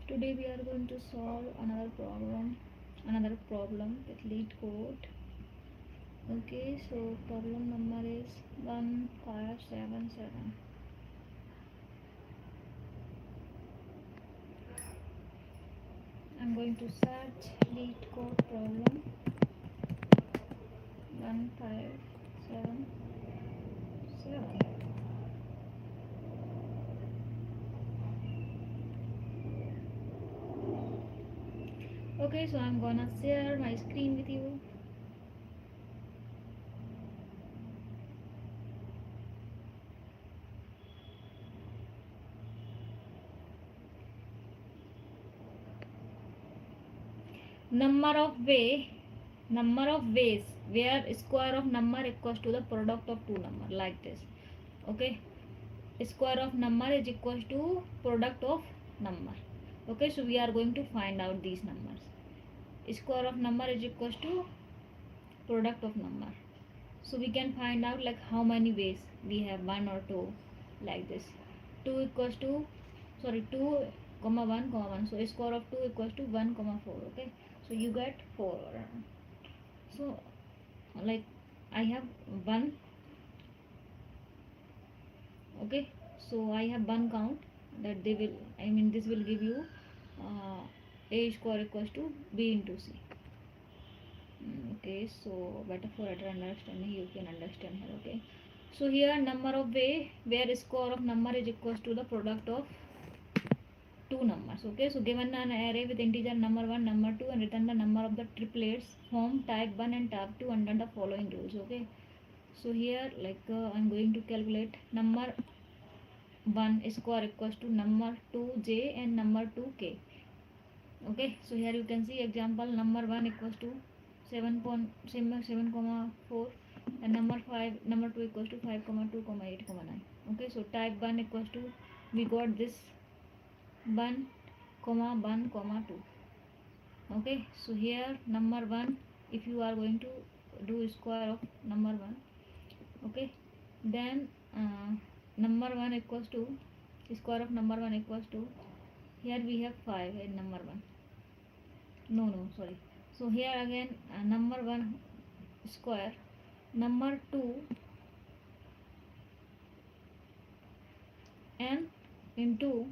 Today we are going to solve another problem with lead code. Okay, so problem number is 1577. I'm going to search lead code problem 1577. Okay, so I'm gonna share my screen with you. Number of ways where square of number equals to the product of two number, like this. Okay, square of number is equals to product of number. Okay, so we are going to find out these numbers. Square of number is equals to product of number, so we can find out like how many ways we have, one or two, like this. 2 equals to, sorry, 2 comma 1 comma 1, so square of 2 equals to 1 comma 4. Okay, so you get 4. So like I have 1. Okay, so I have one count that they will, I mean this will give you a square equals to b into c. Okay, so better for better understanding you can understand here. Okay, so here number of way where square of number is equals to the product of two numbers. Okay, so given an array with integer number 1 number 2 and return the number of the triplets, form type 1 and type 2 under the following rules. Okay, so here like I'm going to calculate number 1 square equals to number 2 j and number 2 k. Okay, so here you can see example number 1 equals to 7 comma 4 and number 2 equals to 5 comma 2 comma 8 comma 9. Okay, so type 1 equals to, we got this 1 comma 1 comma 2. Okay, so here number 1, if you are going to do square of number 1, okay, then number 1 equals to, square of number 1 equals to, here we have 5 in number 1. No, sorry. So here again number 1 square, number 2 and into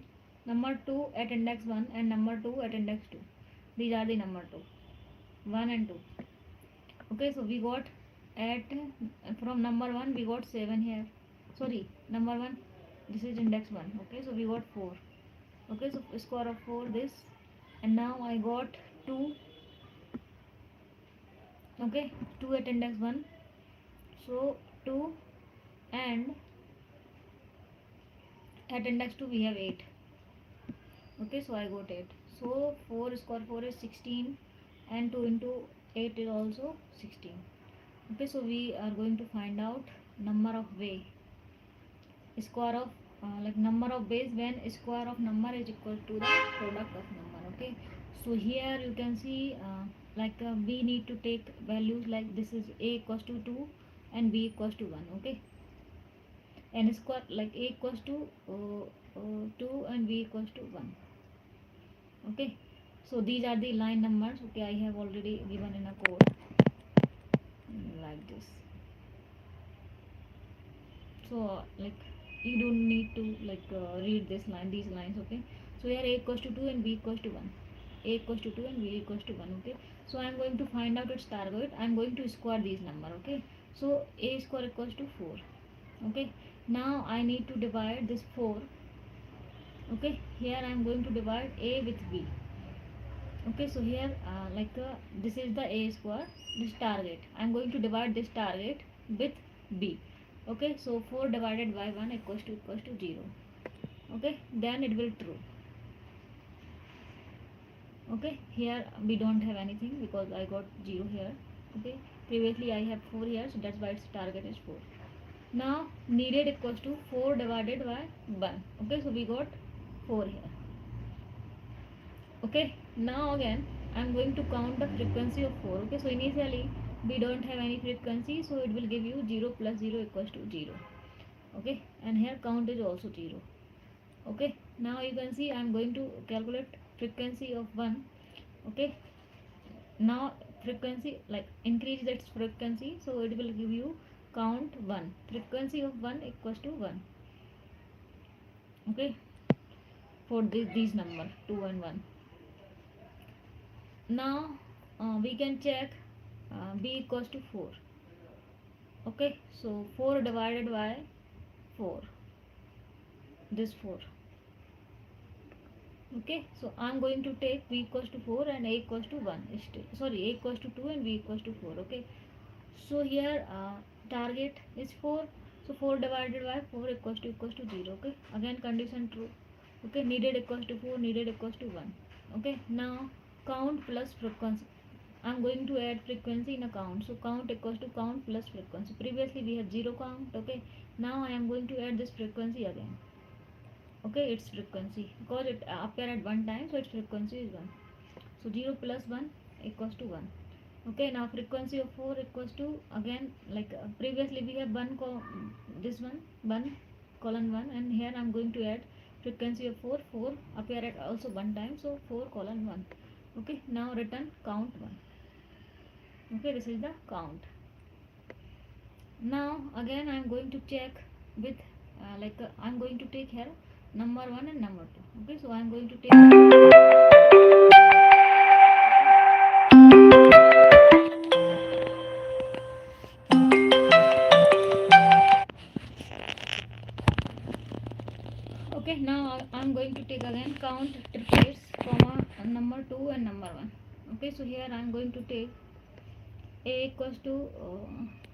number 2 at index 1 and number 2 at index 2. These are the number 2, 1 and 2. Okay, so we got at from number 1 we got 7 here. Sorry, number 1, this is index 1. Okay, so we got 4. Okay, so square of 4 this, and now I got 2. Okay, 2 at index 1, so 2 and at index 2 we have 8. Okay, so I got 8. So 4 square 4 is 16 and 2 into 8 is also 16. Okay, so we are going to find out number of way, square of like number of base when square of number is equal to the product of number. Okay, so here you can see we need to take values like this is a equals to 2 and b equals to 1. Okay, and square like a equals to 2 and b equals to 1. Okay, so these are the line numbers. Okay, I have already given in a code like this. So like you don't need to read these lines. Okay, so here a equals to 2 and b equals to 1, a equals to 2 and b equals to 1. Okay, so I'm going to find out its target. I'm going to square these number. Okay, so a square equals to 4. Okay, now I need to divide this 4. Okay, here I'm going to divide a with b. Okay, so here this is the a square, this target. I'm going to divide this target with b. Okay, so 4 divided by 1 equals to 0. Okay, then it will true. Okay, here we don't have anything because I got 0 here. Okay, previously I have 4 here, so that's why its target is 4. Now needed equals to 4 divided by 1. Okay, so we got 4 here. Okay, now again I'm going to count the frequency of 4. Okay, so initially we don't have any frequency, so it will give you 0 plus 0 equals to 0. Okay, and here count is also 0. Okay, Now you can see I'm going to calculate frequency of 1. Okay, now frequency, like increase its frequency, so it will give you count 1. Frequency of 1 equals to 1. Okay, for these number 2 and 1. Now we can check b equals to 4. Okay, so 4 divided by 4, this 4. Okay, so I'm going to take b equals to 4 and a equals to 1 still, sorry, a equals to 2 and b equals to 4. Okay, so here target is 4, so 4 divided by 4 equals to 0. Okay, again condition true. Okay, needed equals to 4, needed equals to 1. Okay, now count plus frequency, I'm going to add frequency in a count, so count equals to count plus frequency. Previously we had 0 count. Okay, now I am going to add this frequency again. Okay, its frequency, because it appear at one time, so its frequency is 1. So 0 plus 1 equals to 1. Okay, now frequency of 4 equals to, again like previously we have this one 1 colon 1, and here I'm going to add frequency of 4 appear at also one time, so 4 colon 1. Okay, now return count 1. Okay, this is the count. Now again I'm going to check with I'm going to take here number 1 and number 2. Okay, so I'm going to take, okay, now I'm going to take again count triplets comma number 2 and number 1. Okay, so here I'm going to take a equals to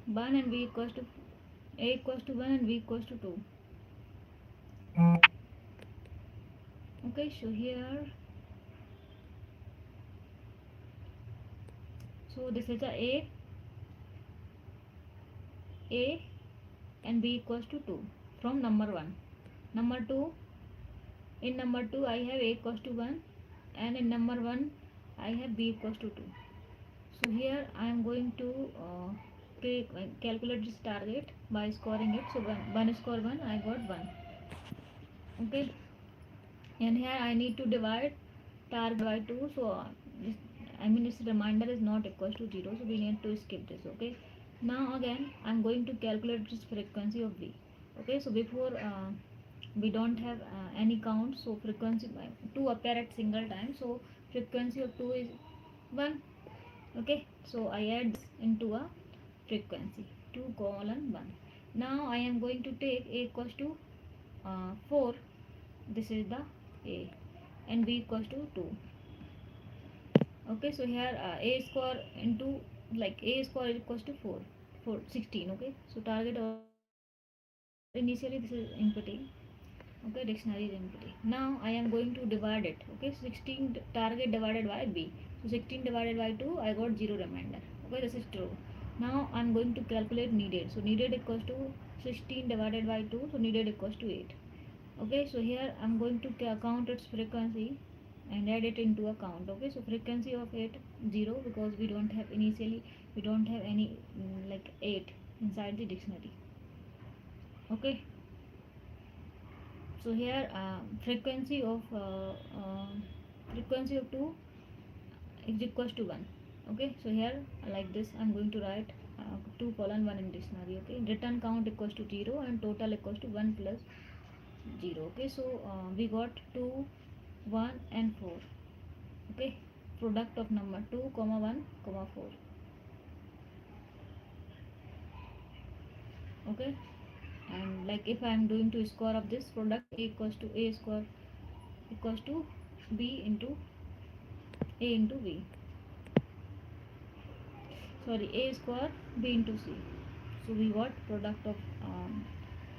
1 and b equals to, a equals to 1 and b equals to 2. Okay, so here, so this is a and b equals to 2 from number 1. Number 2, in number 2 I have a equals to 1, and in number 1 I have b equals to 2. So here I am going to calculate this target by scoring it. So 1 score 1, I got 1. Okay, and here I need to divide target by 2, so this, I mean its remainder is not equals to 0, so we need to skip this. Okay, now again I'm going to calculate this frequency of v. Okay, so before we don't have any count, so frequency by 2 appear at single time, so frequency of 2 is 1. Okay, so I add this into a frequency 2 colon 1. Now I am going to take a equals to 4, this is the a, and b equals to 2. Okay, so here a square into, like a square equals to 4 for 16. Okay, so target or initially this is empty. Okay, dictionary is empty. Now I am going to divide it. Okay, 16 target divided by b, so 16 divided by 2, I got 0 remainder. Okay, this is true. Now I am going to calculate needed, so needed equals to 16 divided by 2, so needed equals to 8. Okay, so here I'm going to count its frequency and add it into a count. Okay, so frequency of 8 0, because we don't have initially, we don't have any like 8 inside the dictionary. Okay, so here frequency of 2 is equals to 1. Okay, so here like this I'm going to write 2 colon 1 in dictionary. Okay, return count equals to 0 and total equals to 1 plus 0. Okay, so we got 2 1 and 4. Okay, product of number 2 comma 1 comma 4. Okay, and like if I am doing to square of this product, a equals to a square equals to b into a into b, sorry, a square b into c. So we got product of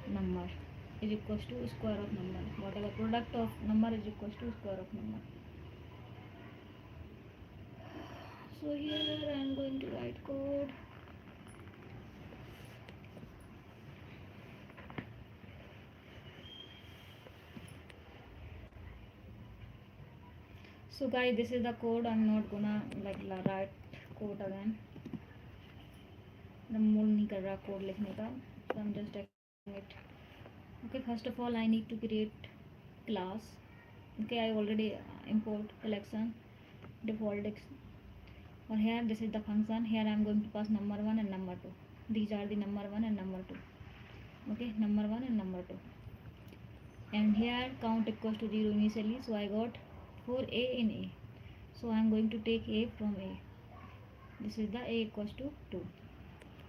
number is equals to square of number, whatever product of number is equals to square of number. So here I am going to write code. So guys, this is the code. I'm not gonna like write code again, the mood नहीं कर रहा code लिखने का, so I'm just typing it. Okay, first of all I need to create class. Okay, I already import collection default or here this is the function. Here I am going to pass number 1 and number 2. These are the number 1 and number 2. Okay, number 1 and number 2, and here count equals to 0 initially, so I got 4a in a, so I am going to take a from a. This is the a equals to 2.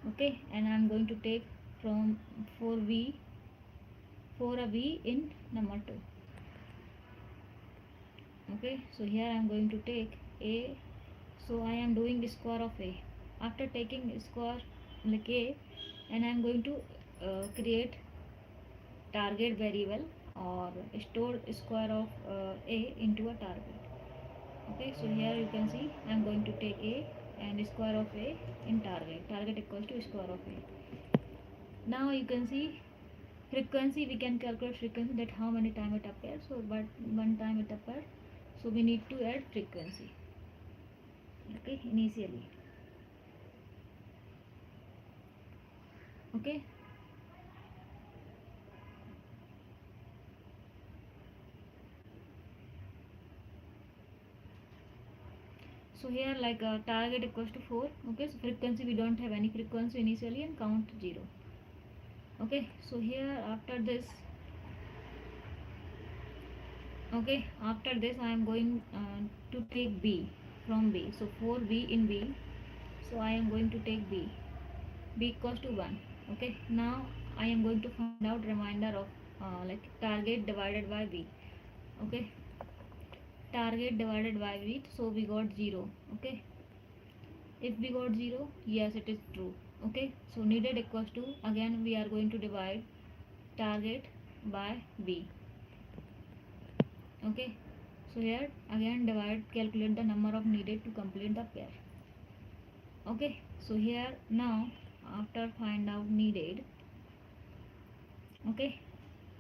Okay, and I am going to take from 4b, 4 a b in number 2. Okay, so here I am going to take a, so I am doing square of a. After taking square like a, and I am going to create target variable or store square of a into a target. Okay, so here you can see I am going to take a and square of a in target equals to square of a. Now you can see frequency, we can calculate frequency, that how many time it appears. So but one time it appears, so we need to add frequency. Okay, initially. Okay, so here like target equals to 4. Okay, so frequency, we don't have any frequency initially, and count 0. Okay, so here after this, okay, after this I am going to take b from b, so 4b in b, so I am going to take b equals to 1. Okay, now I am going to find out remainder of like target divided by b. Okay, target divided by b, so we got 0. Okay, if we got 0, yes, it is true. Okay, so needed equals to, again we are going to divide target by b. Okay, so here again divide, calculate the number of needed to complete the pair. Okay, so here now after find out needed, okay,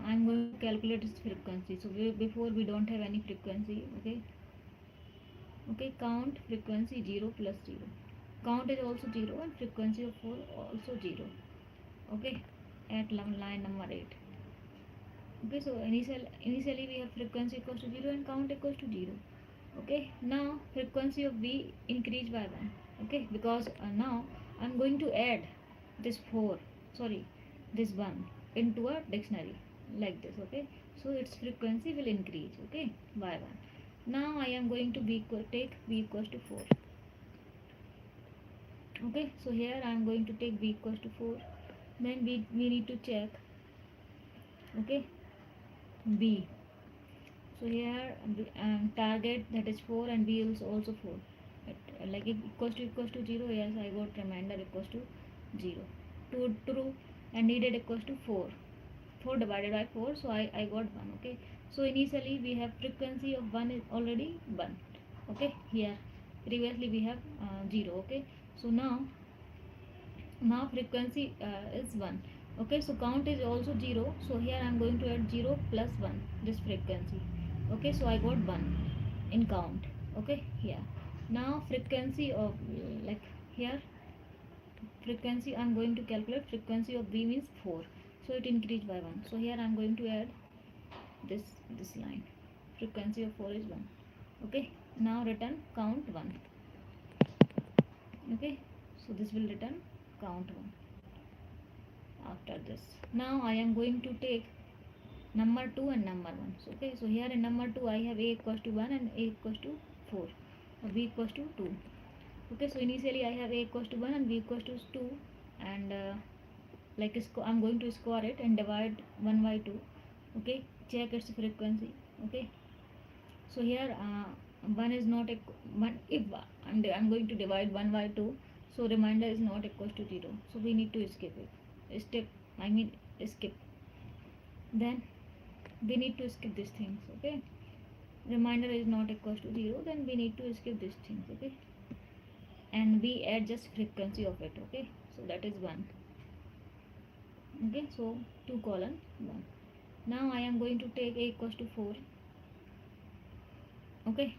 I'm going to calculate its frequency. So before we don't have any frequency. Okay, okay, count frequency 0 plus 0, count is also 0 and frequency of 4 also 0. Okay, at line number 8. Okay, so initially we have frequency equals to 0 and count equals to 0. Okay, now frequency of b increased by 1. Okay, because now I'm going to add this 4, sorry, this 1 into a dictionary like this. Okay, so its frequency will increase, okay, by 1. Now I am going to take b equals to 4. Okay, so here I am going to take b equals to 4. Then we need to check. Okay, b, so here target, that is 4, and b is also 4. Like equals to 0, yes, I got remainder equals to 0. True, and needed equals to 4. 4 divided by 4, so I got 1. Okay, so initially we have frequency of 1 is already 1. Okay, here previously we have 0. Okay, so now frequency is 1. Okay, so count is also 0, so here I am going to add 0 plus 1, this frequency. Okay, so I got 1 in count. Okay, here now frequency of like here frequency I am going to calculate frequency of b means 4, so it increased by 1. So here I am going to add this line, frequency of 4 is 1. Okay, now return count 1. Okay, so this will return count 1. After this, now I am going to take number 2 and number 1. So, okay, so here in number 2 I have a equals to 1 and a equals to 4, or b equals to 2. Okay, so initially I have a equals to 1 and b equals to 2, and like I'm going to square it and divide 1 by 2. Okay, check its frequency. Okay, so here 1 is not one, if I'm going to divide 1 by 2, so remainder is not equals to 0, so we need to skip it. Skip, then we need to skip these things. Okay, remainder is not equals to 0, then we need to skip these things. Okay, and we add just frequency of it. Okay, so that is 1. Okay, so 2 colon 1. Now I am going to take a equals to 4. Okay,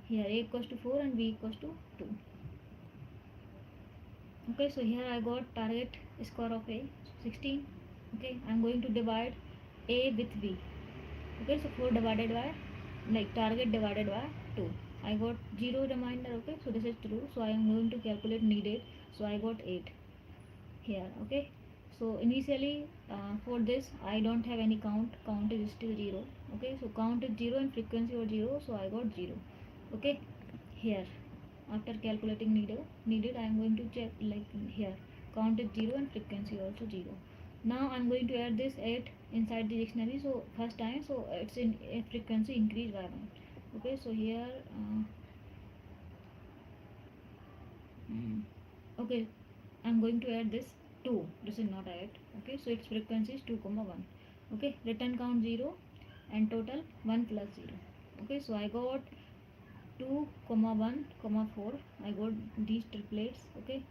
here a equals to 4 and b equals to 2. Okay, so here I got target score of a 16. Okay, I am going to divide a with b. Okay, so 4 divided by, like target divided by 2, I got 0 reminder. Okay, so this is true, so I am going to calculate needed. So I got 8 here. Okay, so initially for this I don't have any count is still 0. Okay, so count is 0 and frequency was 0, so I got 0. Okay, here after calculating needed I am going to check, like here count is 0 and frequency also 0. Now I'm going to add this 8 inside the dictionary, so first time, so it's in a frequency increase by 1. Okay, so here mm, okay, I'm going to add this 2. This is not 8. Okay, so its frequency is 2 comma 1. Okay, return count 0 and total 1 plus 0. Okay, so I got 2 comma 1 comma 4. I got these triplets. Okay,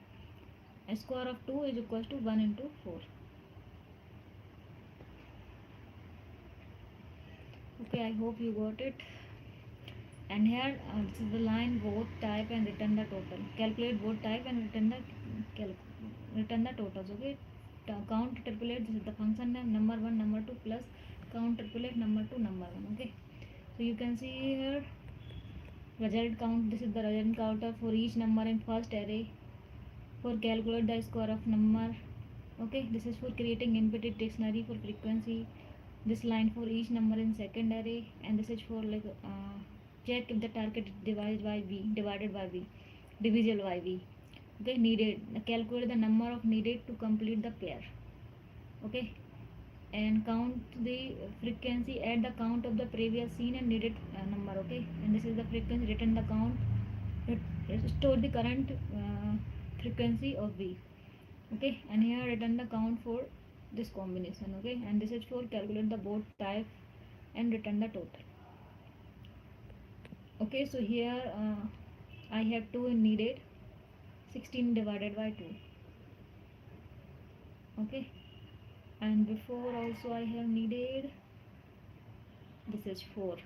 a square of 2 is equals to 1 into 4. Okay, I hope you got it. And here this is the line both type and return the total. Calculate both type and return the totals. Okay, count triplet, this is the function name, number 1 number 2 plus count triplet number 2 number 1. Okay, so you can see here result count, this is the result counter for each number in first array. For calculate the square of number. Okay, this is for creating embedded dictionary for frequency. This line for each number in second array, and this is for like check if the target is divided by v, divisible by v. Okay, needed, calculate the number of needed to complete the pair. Okay, and count the frequency at the count of the previous scene and needed number. Okay, and this is the frequency, return the count, store the current frequency of v. Okay, and here return the count for this combination. Okay, and this is for calculate the both type and return the total. Okay, so here I have 2 in needed, 16 divided by 2. Okay, and before also I have needed, this is 4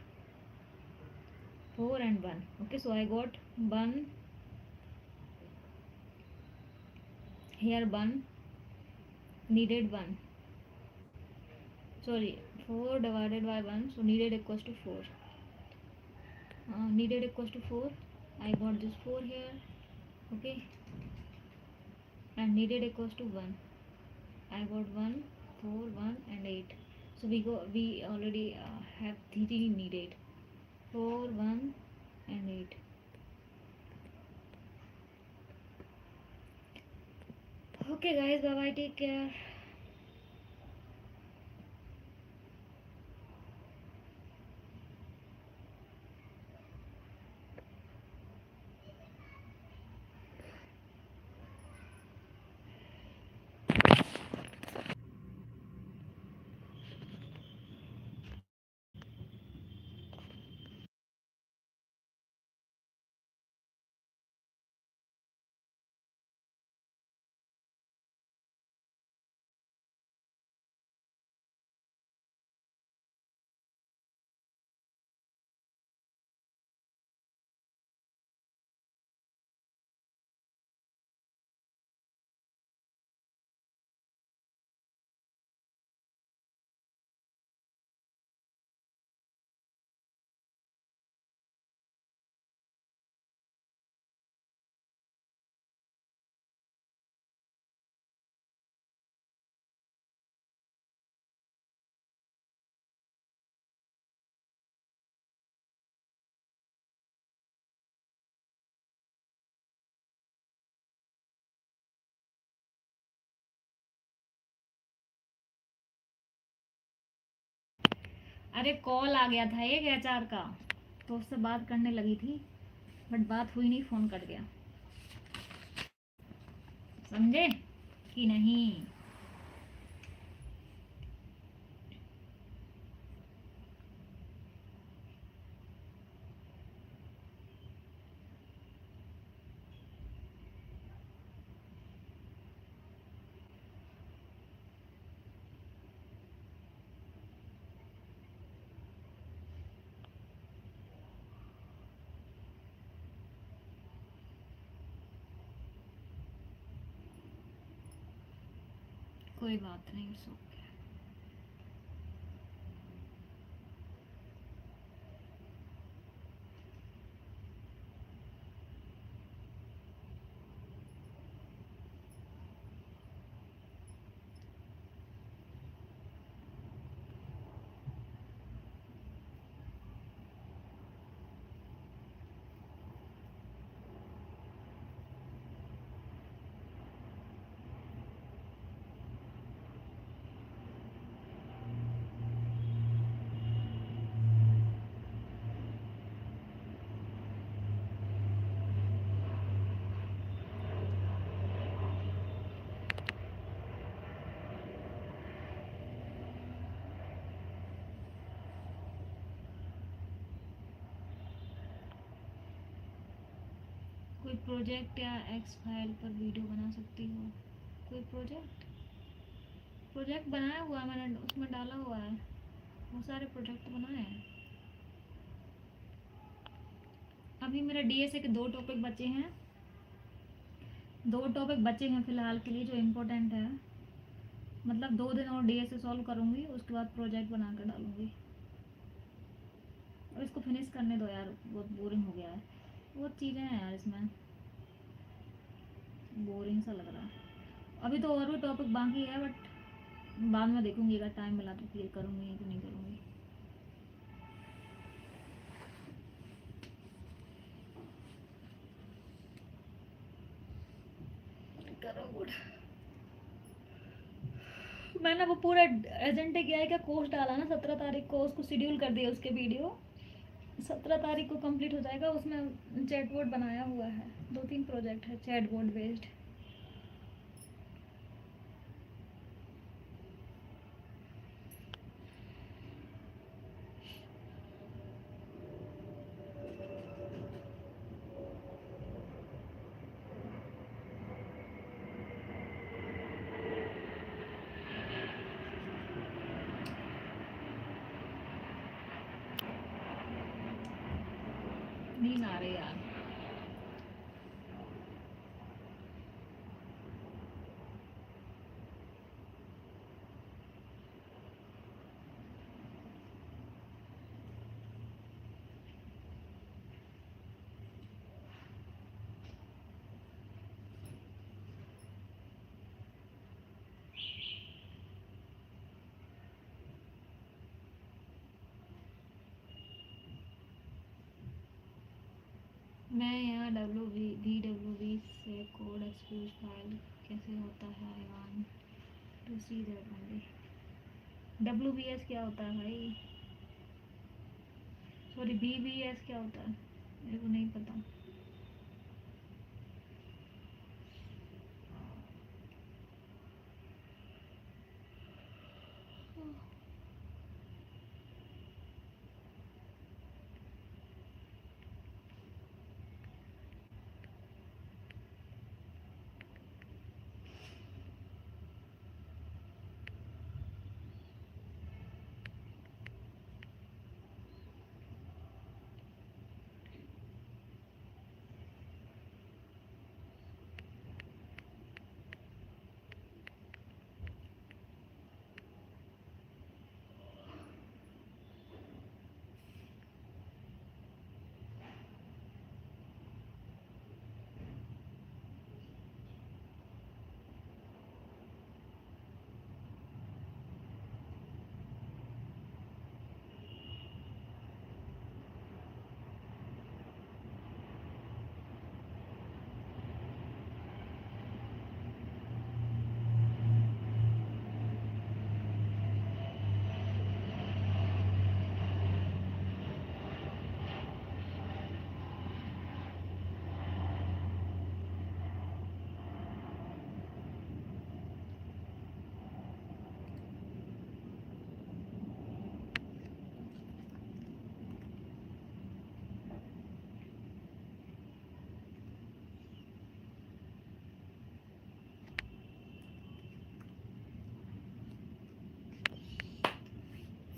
and 1. Okay, so I got 1 here, 1 needed 1, sorry, 4 divided by 1, so needed equals to 4. Needed equals to 4, I got this 4 here. Okay, and needed equals to 1, I got 1 4 1 and 8. So we already have 3 needed, 4 1 and 8. Okay guys, bye bye, take care. अरे call आ गया था एक HR का, तो उससे बात करने लगी थी, बट बात हुई नहीं, फ़ोन कट गया, समझे कि नहीं? कोई बात नहीं, सो कोई प्रोजेक्ट या एक्स फाइल पर वीडियो बना सकती हो? कोई प्रोजेक्ट प्रोजेक्ट बनाया हुआ है मैंने, उसमें डाला हुआ है, बहुत सारे प्रोजेक्ट बनाए हैं। अभी मेरे डीएसए के 2 टॉपिक बचे हैं, 2 टॉपिक बचे हैं फिलहाल के लिए जो इम्पोर्टेंट है। मतलब 2 दिन और डीएसए सॉल्व करूँगी, उसके बाद प्रोजेक्ट बना कर डालूँगी। और इसको फिनिश करने दो यार, बहुत बोरिंग हो गया है, बहुत चीज़ें हैं यार इसमें, बोरिंग सा लग रहा है। अभी तो और भी टॉपिक बाकी है, बट बाद में देखूँगी, अगर टाइम मिला तो क्लियर करूँगी कि नहीं करूँगी। करो गुड। मैंने वो पूरा एजेंटे किया है, क्या कोर्स डाला ना 17 तारीख को, उसको शेड्यूल कर दिया, उसके वीडियो 17 तारीख को कंप्लीट हो जाएगा। उसमें चैटबॉट बनाया हुआ है, 2-3 प्रोजेक्ट है चैटबॉट बेस्ड। नींद आ रही यार। मैं यहाँ VWV से कोड एक्सक्यूज फाइल कैसे होता है, I want to see that only. WBS क्या होता है भाई? सॉरी, BBS क्या होता है, मेरे को नहीं पता।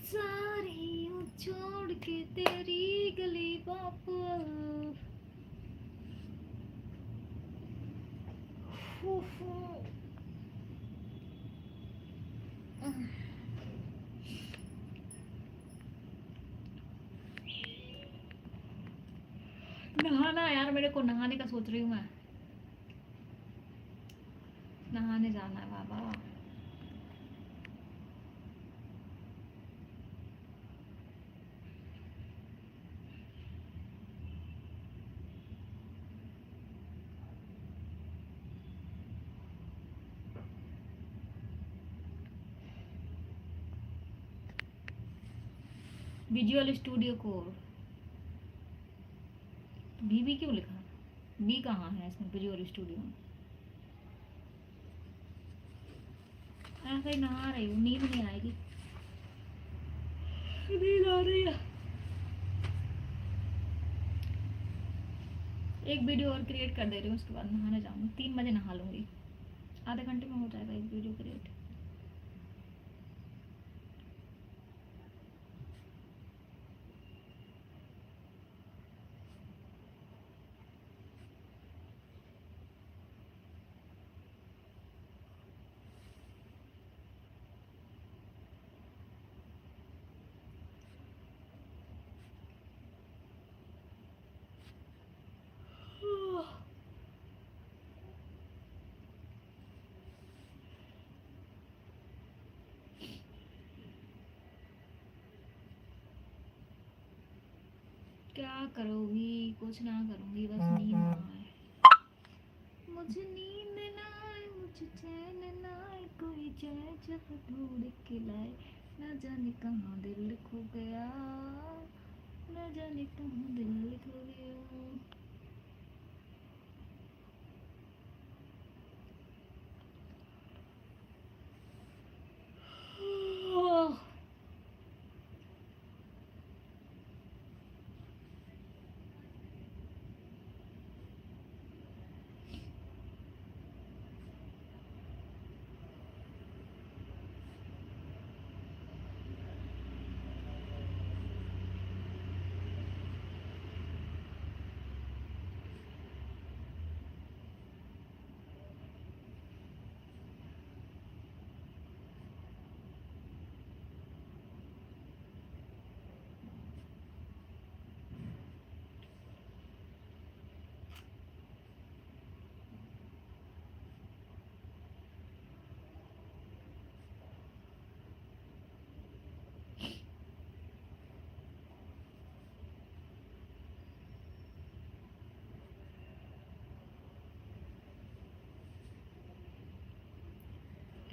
सारी छोड़ के तेरी गली बाप। नहाना यार, मेरे को नहाने का सोच रही हूँ मैं, नहाने जाना है बाबा। विजुअल स्टूडियो कोड, BB क्यों लिखा, बी कहाँ है इसमें विजुअल स्टूडियो में? ऐसे ही नहा रही हूँ, नींद नहीं आएगी, नींद आ रही है। एक वीडियो और क्रिएट कर दे रही हूँ, उसके बाद नहाने जाऊँगी, 3 बजे नहा लूँगी, आधे घंटे में हो जाएगा एक वीडियो क्रिएट। क्या करोगी? कुछ ना करूँगी, बस नींद ना आए मुझे, नींद ना आए मुझे, चैन ना आए, कोई जाए जब ढूंढ के लाए, ना जाने कहाँ दिल खो गया, ना जाने कहाँ दिल खो गया।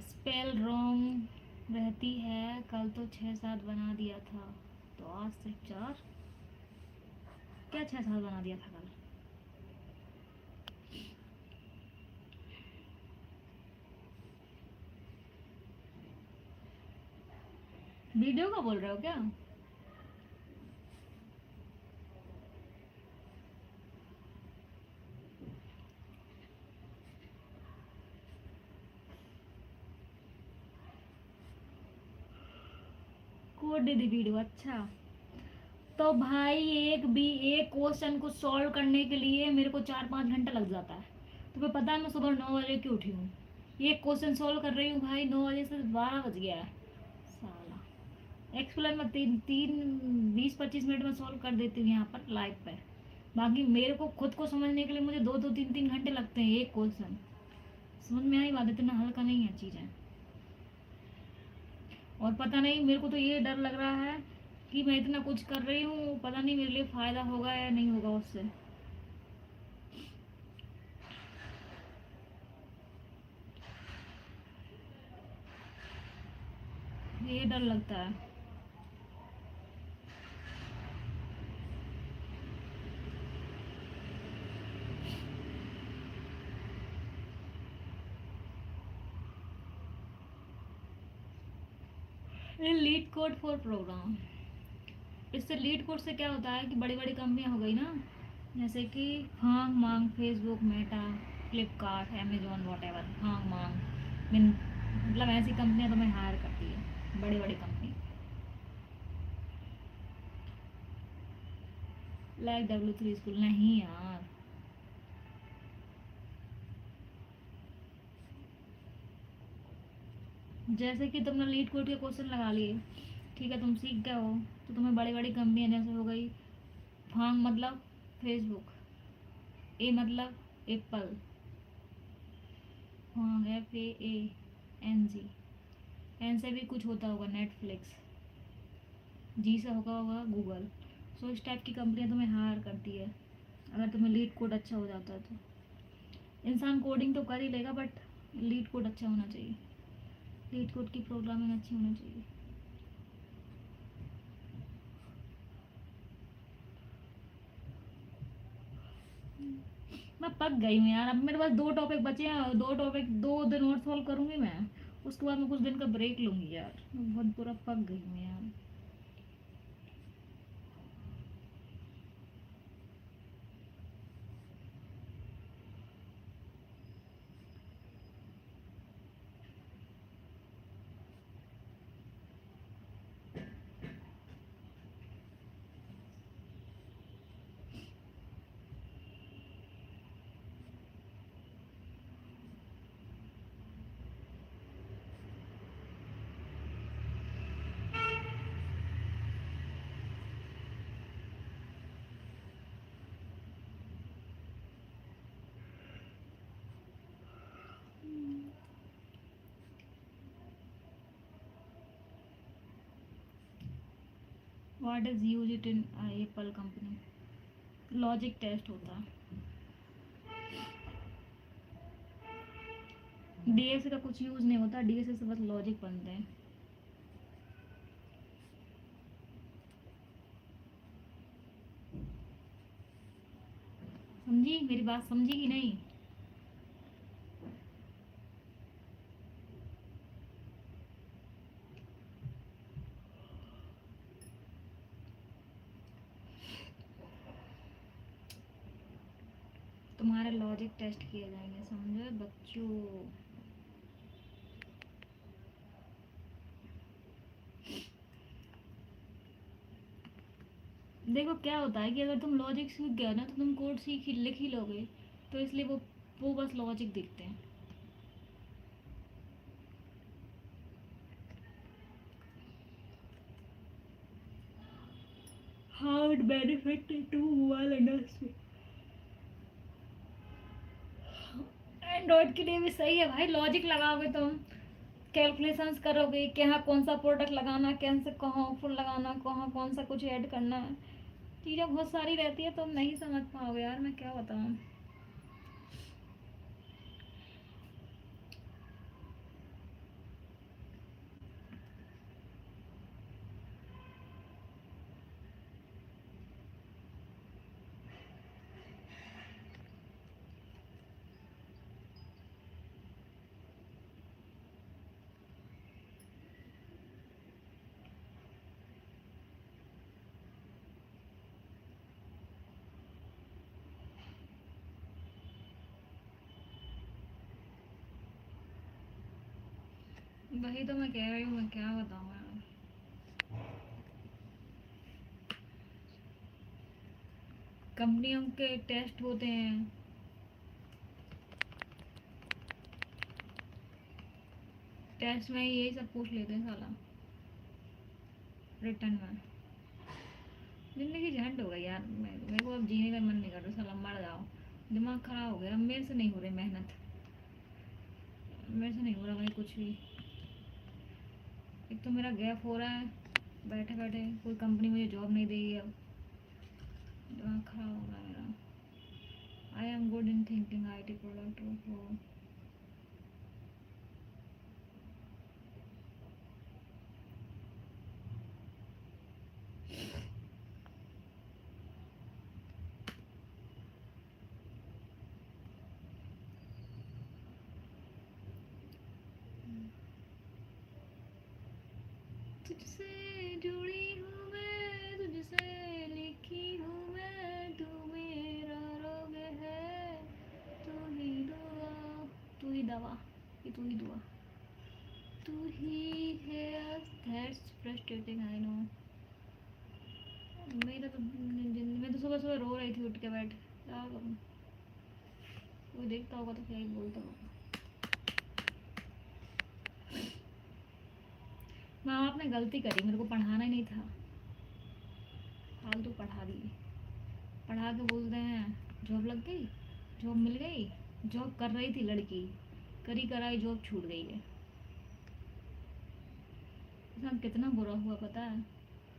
स्पेल रॉन्ग रहती है, कल तो 6-7 बना दिया था, तो आज सिर्फ 4। क्या 6-7 बना दिया था कल? वीडियो का बोल रहे हो क्या? कोड दे दी वीडियो, अच्छा। तो भाई एक क्वेश्चन को सॉल्व करने के लिए मेरे को 4-5 घंटा लग जाता है। तुम्हें पता है मैं सुबह 9 बजे क्यों उठी हूँ? एक क्वेश्चन सॉल्व कर रही हूँ भाई, 9 बजे से 12 बज गया है। साला एक्सप्लेन में 20-25 मिनट में सॉल्व कर देती हूँ यहाँ पर लाइव पे। बाकी मेरे को खुद को समझने के लिए मुझे 2-2 3-3 घंटे लगते हैं एक क्वेश्चन। समझ में आई बात? इतना हल्का नहीं है चीज़ें। और पता नहीं, मेरे को तो ये डर लग रहा है कि मैं इतना कुछ कर रही हूँ, पता नहीं मेरे लिए फ़ायदा होगा या नहीं होगा उससे। ये डर लगता है। लीड कोड फॉर प्रोग्राम, इससे लीड कोड से क्या होता है कि बड़ी बड़ी कंपनियां हो गई ना, जैसे कि हांग मांग, Facebook, Meta, Flipkart, Amazon, what ever, Hong मांग, मिन, मतलब ऐसी कंपनियां तुम्हें हायर करती है, बड़ी बड़ी कंपनी। लाइक W3 स्कूल नहीं यार। जैसे कि तुमने लीड कोड के क्वेश्चन लगा लिए, ठीक है, तुम सीख गए हो, तो तुम्हें बड़ी बड़ी कंपनियां जैसे हो गई, फांग मतलब फेसबुक, ए मतलब एप्पल, फांग FAANG, एन से भी कुछ होता होगा नेटफ्लिक्स, जी से होगा गूगल। सो इस टाइप की कंपनियां तुम्हें हायर करती है अगर तुम्हें लीड कोड अच्छा हो जाता है तो। इंसान कोडिंग तो कर ही लेगा, बट लीड कोड अच्छा होना चाहिए, लीड कोड की प्रोग्रामिंग अच्छी होनी चाहिए। मैं पक गई हूँ यार, अब मेरे पास 2 टॉपिक बचे हैं, 2 टॉपिक 2 दिन और सॉल्व करूँगी मैं, उसके बाद मैं कुछ दिन का ब्रेक लूँगी यार, मैं बहुत पूरा पक गई हूँ यार। What is use it in Apple company? Logic test होता है। डीएसए का कुछ यूज नहीं होता, डीएसए से बस लॉजिक बनते हैं। समझी मेरी बात, समझी कि नहीं? तुम्हारे लॉजिक टेस्ट किए जाएंगे, समझे बच्चों? देखो क्या होता है कि अगर तुम लॉजिक सीख गए ना तो तुम कोड सीख ही लिख ही लोगे, तो इसलिए वो बस लॉजिक दिखते हैं। How it benefit to mobile industry. Android के लिए भी सही है भाई, लॉजिक लगाओगे तुम, कैलकुलेशंस करोगे कि हाँ कौन सा प्रोडक्ट लगाना, कैसे कहाँ ऑफर लगाना, कहाँ कौन सा कुछ ऐड करना है, चीज़ें बहुत सारी रहती है, तुम नहीं समझ पाओगे यार, मैं क्या बताऊँ। वही तो मैं कह रही हूँ, मैं क्या बताऊँ यार। कंपनियों के टेस्ट होते हैं, टेस्ट में यही सब पूछ लेते हैं साला, रिटर्न में। जिंदगी झंड हो गई यार, मेरे को अब जीने का मन नहीं कर रहा, साला मर जाओ, दिमाग खराब हो गया, अब मेरे से नहीं हो रही मेहनत, मेरे से नहीं हो रहा भाई कुछ भी। एक तो मेरा गैप हो रहा है बैठे बैठे, कोई कंपनी मुझे जॉब नहीं देगी, अब दिमाग खराब हो गया मेरा। I am good in thinking IT product हो। तुझसे जुड़ी हूँ मैं, तुझसे लिखी हूँ मैं, तू मेरा रोग है, तू ही दुआ, तू ही दवा, ये तू ही दुआ, तू ही है। That's frustrating I know. मेरा तो मैं तो सुबह सुबह रो रही थी उठ के बैठ, क्या करूँ, कोई देखता होगा तो क्या ही बोलता होगा। माँ बाप ने गलती करी, मेरे को पढ़ाना ही नहीं था, फालतू पढ़ा दी, पढ़ा के बोलते हैं जॉब लग गई, जॉब मिल गई, जॉब कर रही थी लड़की, करी कराई जॉब छूट गई है। इंसान कितना बुरा हुआ पता है,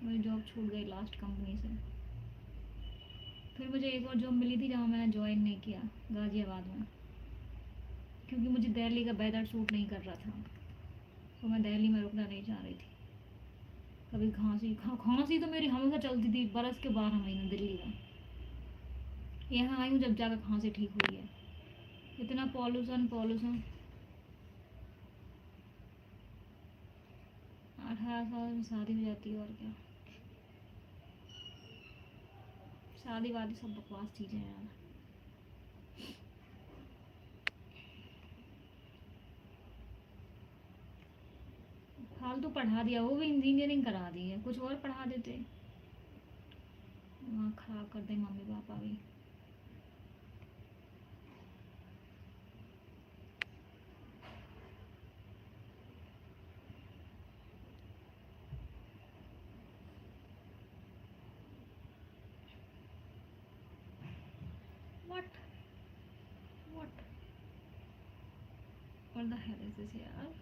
मेरी जॉब छूट गई लास्ट कंपनी से। फिर मुझे एक और जॉब मिली थी जहाँ मैंने ज्वाइन नहीं किया, गाजियाबाद में, क्योंकि मुझे दिल्ली का वेदर सूट नहीं कर रहा था, तो मैं दिल्ली में रुकना नहीं चाह रही थी। कभी खांसी तो मेरी हमेशा चलती थी, बरस के 12 महीने दिल्ली में। यहाँ आई हूँ जब जाकर खांसी ठीक हुई है, इतना पॉल्यूशन पॉल्यूशन। 18 साल में शादी हो जाती है, और क्या, शादी वादी सब बकवास चीज़ें हैं यार। फालतू पढ़ा दिया, वो भी इंजीनियरिंग करा दी है, कुछ और पढ़ा देते, दिमाग खराब कर दे मम्मी पापा भी। What what what the hell is this यार।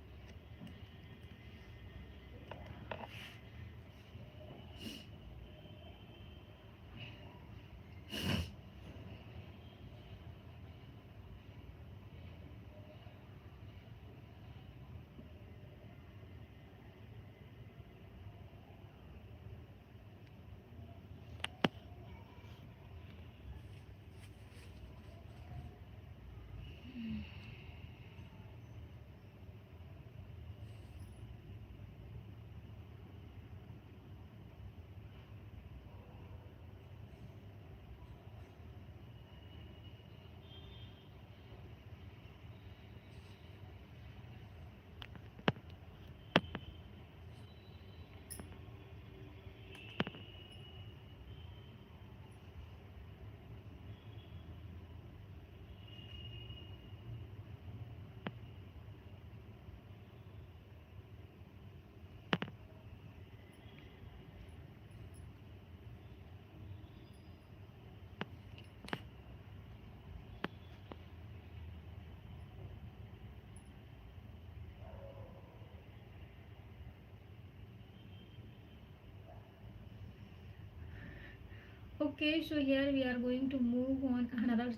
Okay, so here we are going to move on another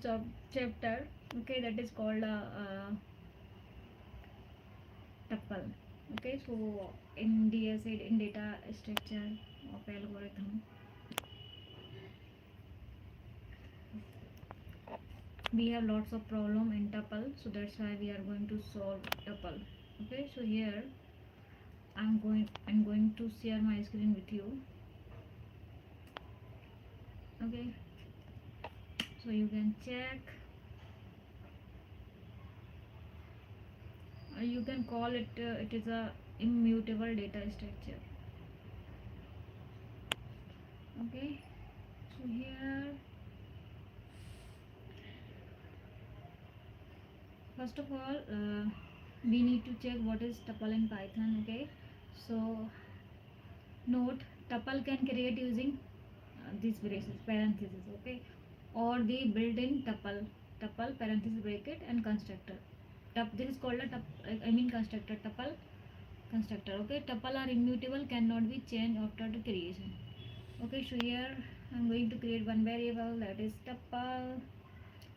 chapter. Okay, that is called tuple. Okay, so in DSA, in data structure of algorithm, we have lots of problem in tuple, so that's why we are going to solve tuple. Okay, so here I'm going to share my screen with you. Okay, so you can check, you can call it, it is a immutable data structure. Okay, so here first of all, we need to check what is tuple in Python. Okay, so note, tuple can create using these braces, parentheses. Okay, or the built-in tuple parenthesis bracket and constructor. This is called a I mean constructor, tuple constructor. Okay, tuple are immutable, cannot be changed after the creation. Okay, so here I'm going to create one variable, that is tuple,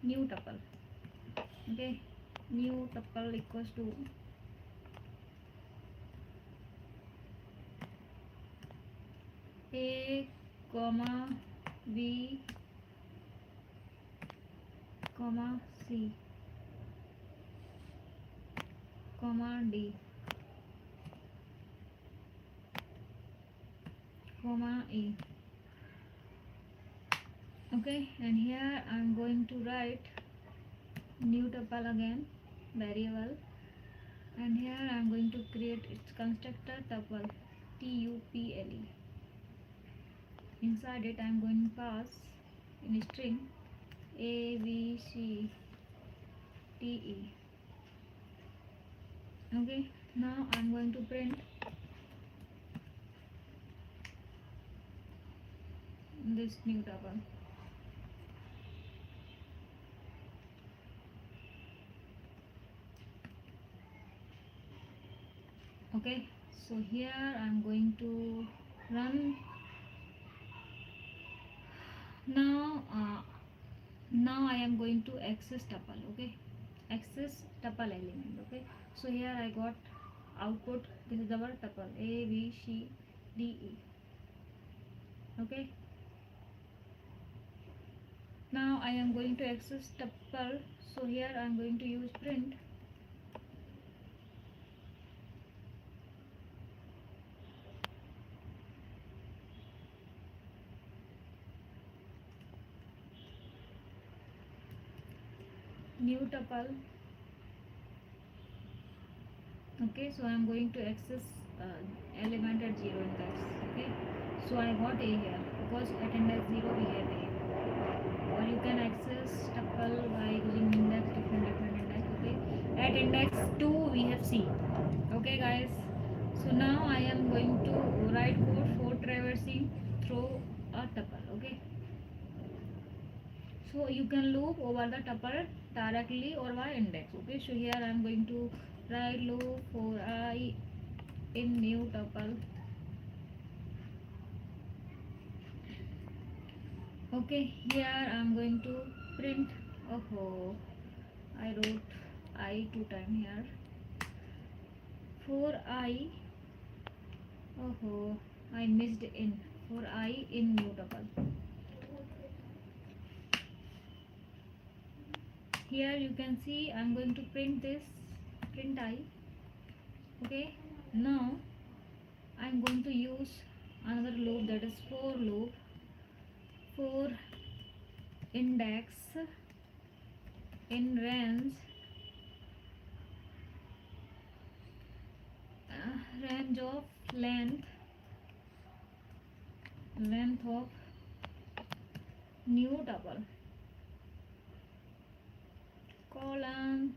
new tuple. Okay, new tuple equals to a comma b comma c comma d comma e. Okay, and here I'm going to write new tuple again, variable, and here I'm going to create its constructor tuple, tuple. Inside it I'm going to pass in string a b c d e. Okay, now I'm going to print this new tuple. Okay, so here I'm going to run. Now I am going to access tuple. Okay, access tuple element. Okay, so here I got output, this is our tuple a b c d e. Okay, now I am going to access tuple, so here I am going to use print new tuple. Okay, so I am going to access element at 0 index. Okay, so I got a here because at index 0 we have a, or you can access tuple by using index, different index. Okay, at index 2 we have c. Okay guys, so now I am going to write code for traversing through a tuple. Okay, so you can loop over the tuple directly or by index. Okay, so here I am going to write loop for I in new tuple. Okay, here I am going to print, oh I wrote I two time here, for I, oh I missed in, for I in new tuple. Here you can see I'm going to print this, print I. Okay, now I'm going to use another loop, that is for loop, for index in range of length of new tuple, colon.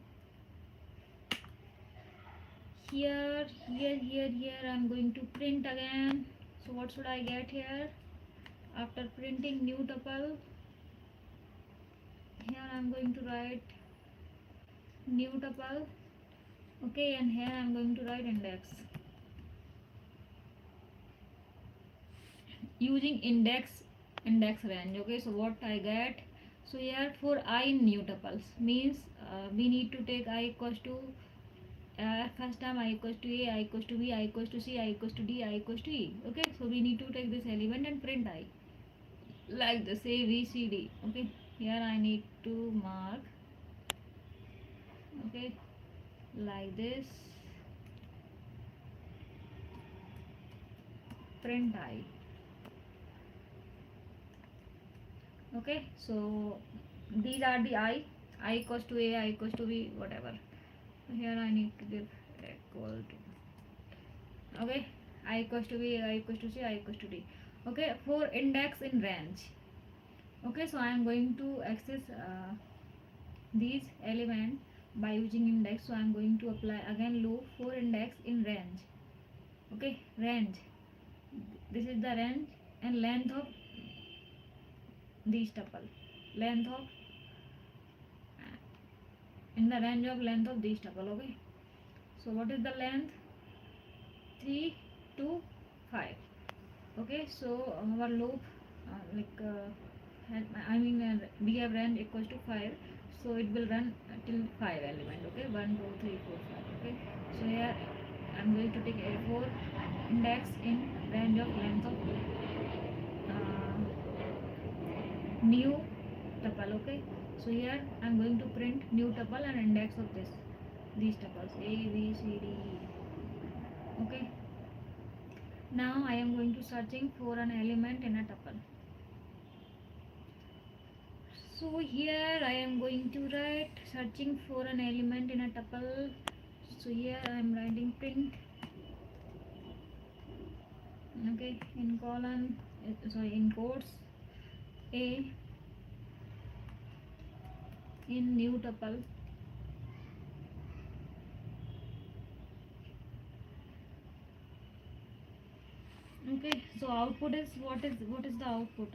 Here I'm going to print again. So what should I get here after printing new tuple? Here I'm going to write new tuple. Okay, and here I'm going to write index. Using index index range. Okay, so what I get, so here for I in new tuples means we need to take I equals to first time I equals to a, I equals to b, I equals to c, I equals to d, I equals to e. Okay, so we need to take this element and print I like this a b c d. Okay, here I need to mark, okay, like this, print I. Okay, so these are the I equals to a, I equals to b, whatever. Here I need to give equal to, okay, I equals to b, I equals to c, I equals to d. Okay, for index in range. Okay, so I am going to access these element by using index. So I am going to apply again loop for index in range. Okay, range, this is the range and length of these tuple, length of in the range of length of these tuple. Okay, so what is the length? 3 to 5. Okay, so our loop I mean we have range equals to 5, so it will run till 5 element. Okay, 1 2 3 4 5. Okay, so here I'm going to take a 4 index in range of length of new tuple. Okay, so here I'm going to print new tuple and index of these tuples a b c d e. Okay, now I am going to searching for an element in a tuple. So here I am going to write searching for an element in a tuple. So here I am writing print, okay, in colon, sorry, in quotes, a in new tuple. Okay, so output is what is the output?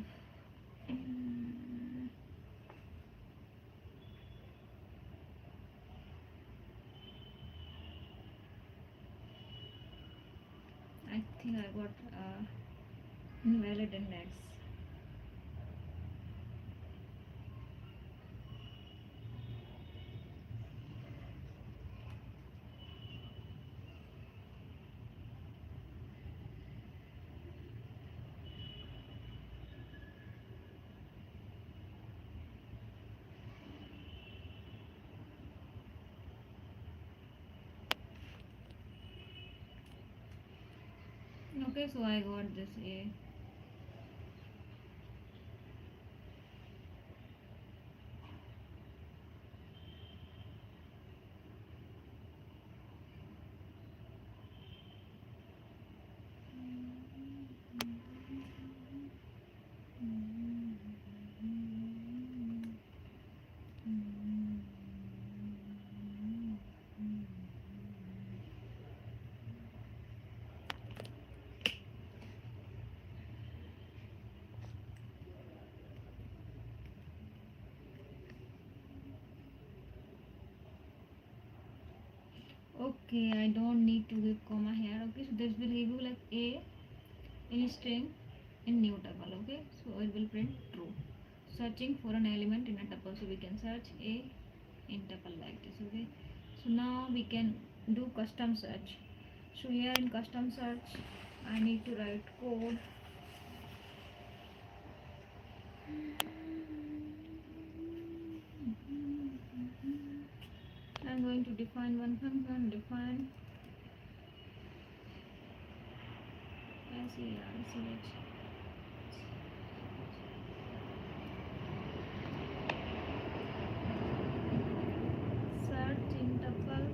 Mm, I think I got invalid index. Okay, so I got this a. Okay, I don't need to give comma here. Okay, so this will give you like a in string in new tuple. Okay, so it will print true. Searching for an element in a tuple, so we can search a in tuple like this. Okay, so now we can do custom search. So here in custom search I need to write code. I'm going to define one function, define SERCH. Search in tuple.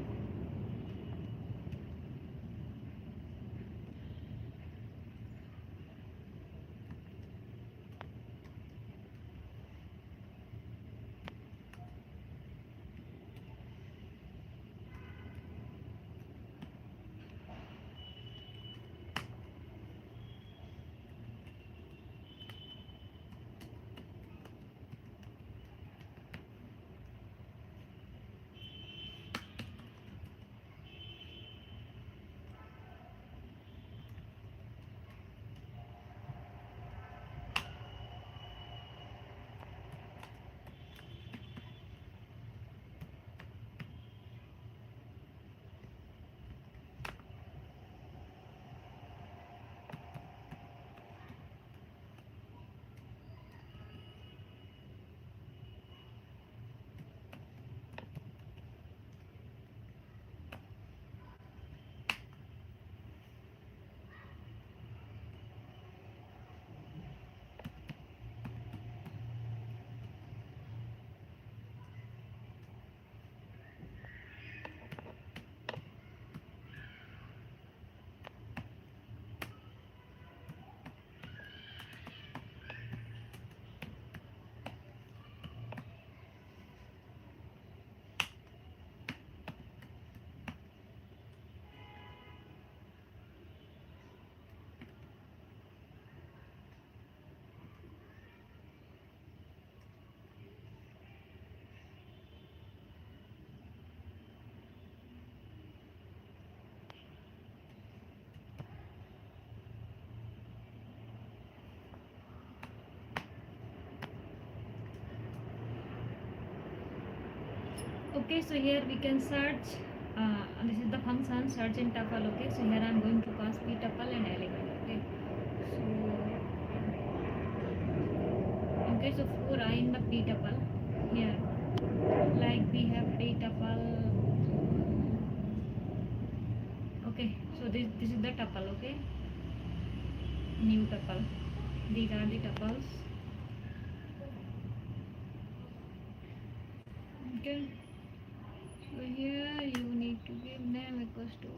Okay, so here we can search. This is the function search in tuple. Okay, so here I am going to pass p tuple and element. Okay, so in case of 4 I in the p tuple, here like we have p tuple. Okay, so this is the tuple. Okay, new tuple. These are the tuples. Okay, so here you need to give name equals to,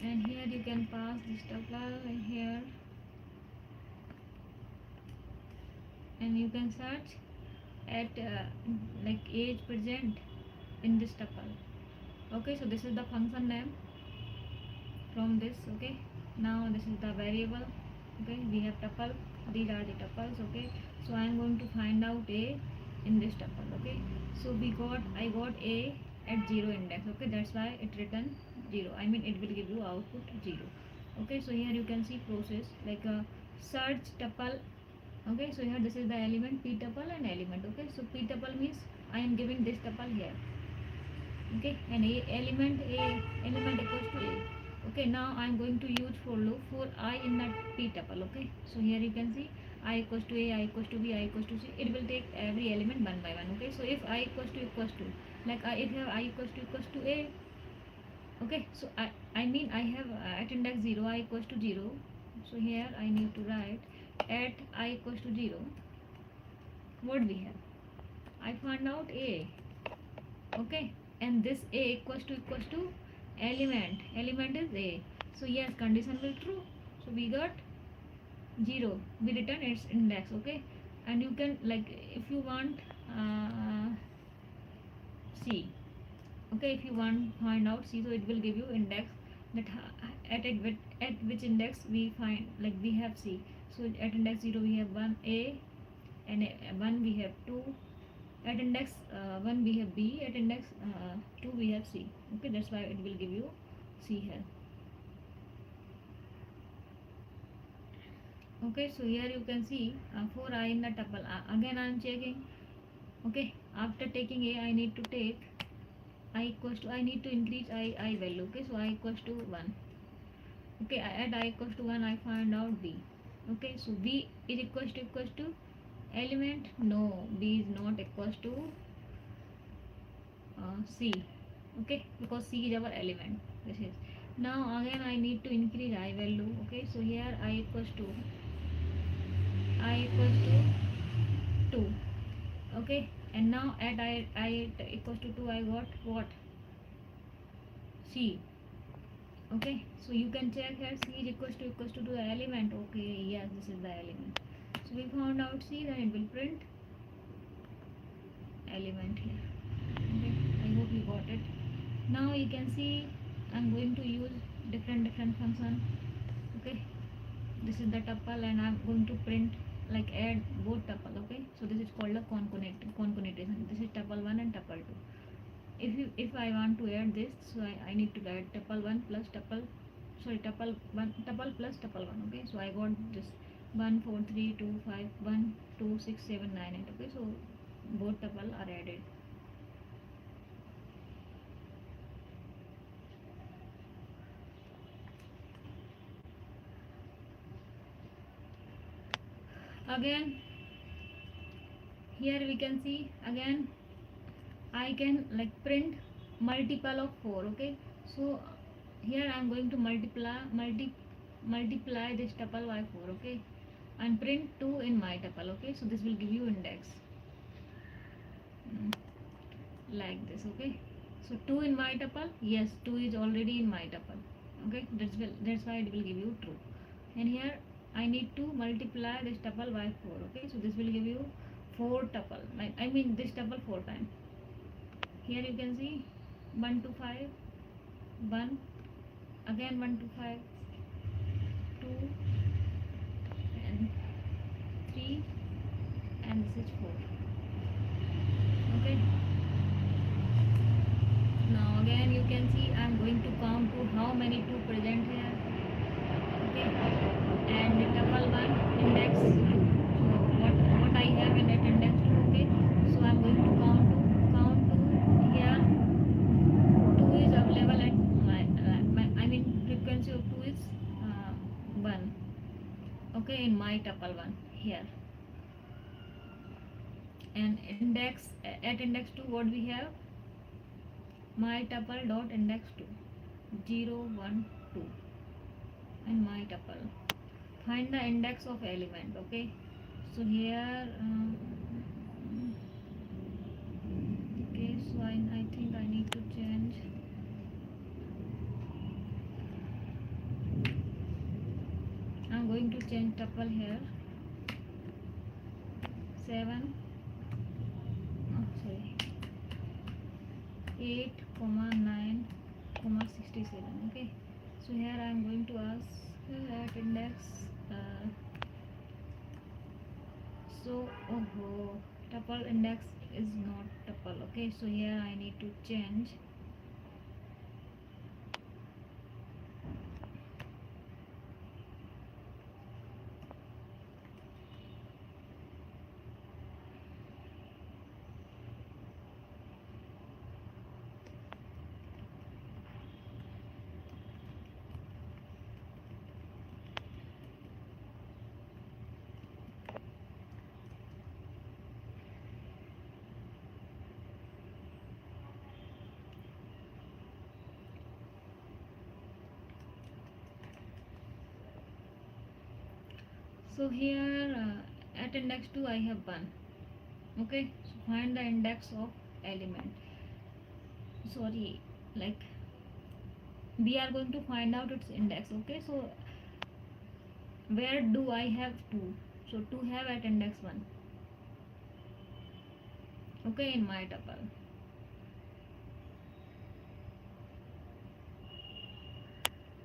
and here you can pass this tuple and here, and you can search at like age present in this tuple. Okay, so this is the function name from this. Okay, now this is the variable. Okay, we have tuple, these are the tuples. Okay, so I am going to find out a in this tuple. Okay, so I got a at 0 index. Okay, that's why it written 0. I mean it will give you output 0. Okay, so here you can see process like a search tuple. Okay, so here this is the element p tuple and element. Okay, so p tuple means I am giving this tuple here. Okay, and a element equals to a. Okay, now I am going to use for loop for I in that p tuple. Okay, so here you can see I equals to a, I equals to b, I equals to c. It will take every element one by one. Okay, so if I equals to like if you have I equals to a. Okay, so I mean I have at index 0 I equals to 0. So here I need to write at I equals to 0. What we have? I found out a. Okay, and this a equals to element is a. So yes, condition will true. So we got 0. We return its index. Okay, and you can like if you want c. Okay, if you want find out c, so it will give you index that at which index we find like we have c. So at index 0 we have 1 a, and 1 we have 2. At index 1 we have b, at index 2 we have c. Okay, that's why it will give you c here. Okay, so here you can see 4I in the tuple. Again I am checking. Okay, after taking a I need to take I need to increase I value. Okay, so I equals to 1. Okay, at I equals to 1 I find out b. Okay, so b is equals to element. No, b is not equals to c. Okay, because c is our element. This is now again I need to increase I value. Okay, so here I equals to 2. Okay, and now at I equals to 2 I got what? C. Okay, so you can check here c is equals to the element. Okay, yes, this is the element. So we found out c, then it will print element here. Okay, I hope you got it. Now you can see I'm going to use different function. Okay, this is the tuple and I'm going to print like add both tuple. Okay, so this is called a concatenation. This is tuple 1 and tuple 2. If I want to add this, so I need to add tuple 1 plus tuple plus tuple 1. Okay, so I got this 1 4 3 2 5 1 2 6 7 9 8. Okay, so both tuple are added. Again here we can see again I can like print multiple of 4. Okay, so here I am going to multiply this tuple by 4. Okay, and print 2 in my tuple. Okay, so this will give you index like this. Okay, so 2 in my tuple, yes, 2 is already in my tuple. Okay, that's why it will give you true. And here I need to multiply this tuple by 4. Okay, so this will give you 4 tuple. I mean this tuple 4 times. Here you can see 1 to 5 1, again 1 to 5 2 and 3, and this is 4. Okay, now again you can see I am going to count to how many 2 present here. Okay, and the tuple 1 index 2. So what I have in at index 2. Okay, so I'm going to count to here. 2 is available at my I mean frequency of 2 is 1. Okay, in my tuple 1 here. And index at index 2, what we have, my tuple dot index 2, 0 1 2, and my tuple. Find the index of element. Okay, so here okay, so I think I need to change. I'm going to change tuple here. 7 sorry 8 9 67. Okay, so here I am going to ask at index so tuple index is not tuple. Okay, so here I need to change. So here at index 2 I have 1. Okay, so find the index of element. Sorry, like we are going to find out its index. Okay, so where do I have 2? So 2 have at index 1. Okay, in my tuple.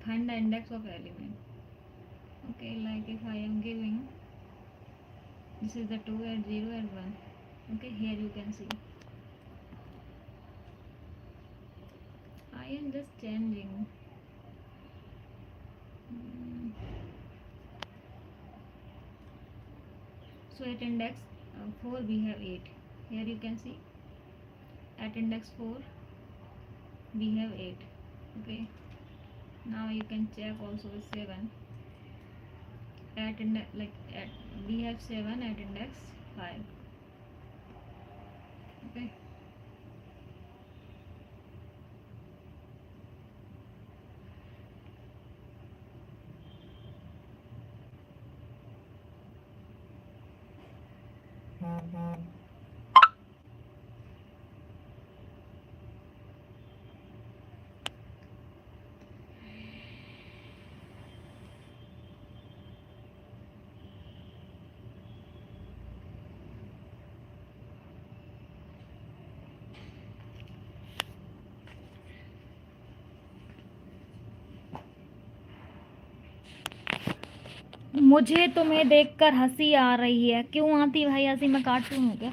Find the index of element. Okay, like if I am giving, this is the 2 at 0 and 1. Okay, here you can see I am just changing. So at index 4 we have 8. Here you can see at index 4 we have 8. Okay, now you can check also with 7 at index, like at we have 7 at index 5. Okay, मुझे तुम्हें देखकर हंसी आ रही है। क्यों आती भाई हंसी? मैं कार्टून हूँ क्या?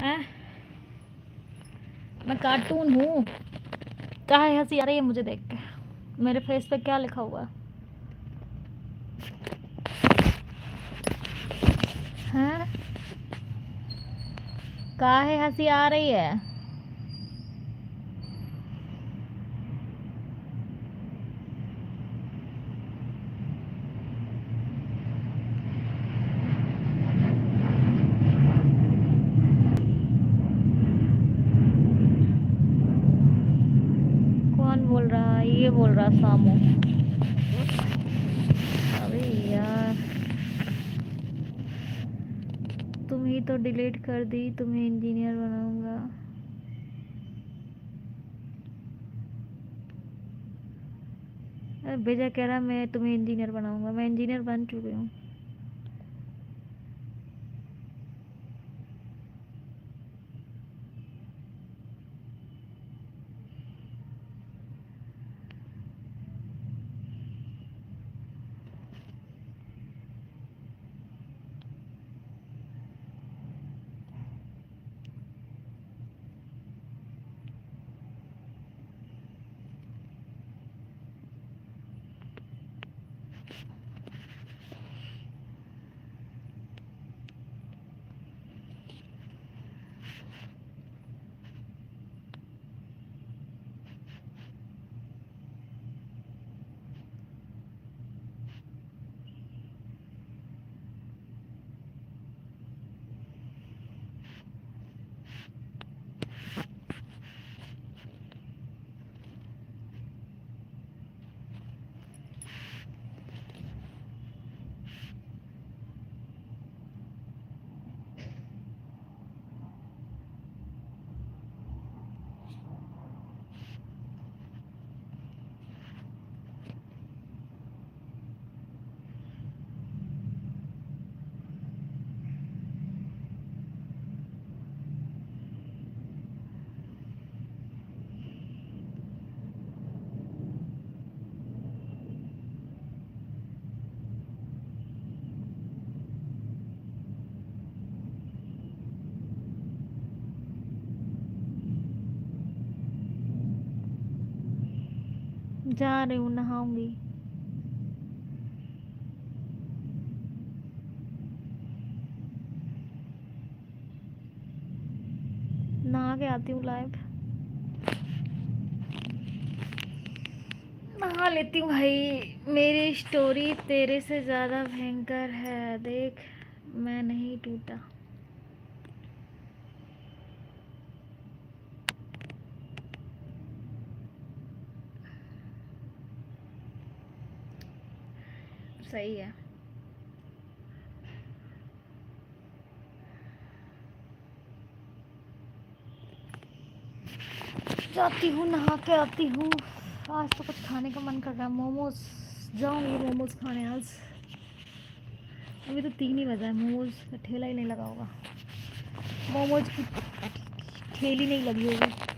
हैं? मैं कार्टून हूँ? काहे हंसी आ रही है मुझे देख के? मेरे फेस पे क्या लिखा हुआ है? काहे हंसी आ रही है? कौन बोल रहा है? ये बोल रहा सामू। अरे यार, तुम ही तो डिलीट कर दी। तुम्हें इंजीनियर बनाऊंगा। विजय कह रहा मैं तुम्हें इंजीनियर बनाऊंगा। मैं इंजीनियर बन चुकी हूँ। जा रही हूँ, नहाऊंगी। नहा के आती हूँ लाइव, नहा लेती हूँ भाई। मेरी स्टोरी तेरे से ज़्यादा भयंकर है, देख मैं नहीं टूटा। सही है। जाती हूँ, नहा के आती हूँ। आज तो कुछ खाने का मन कर रहा है, मोमोज। जाऊँगी मोमोज खाने आज। अभी तो 3 ही बजा है, मोमोज का ठेला ही नहीं लगा होगा, मोमोज की ठेली नहीं लगी होगी।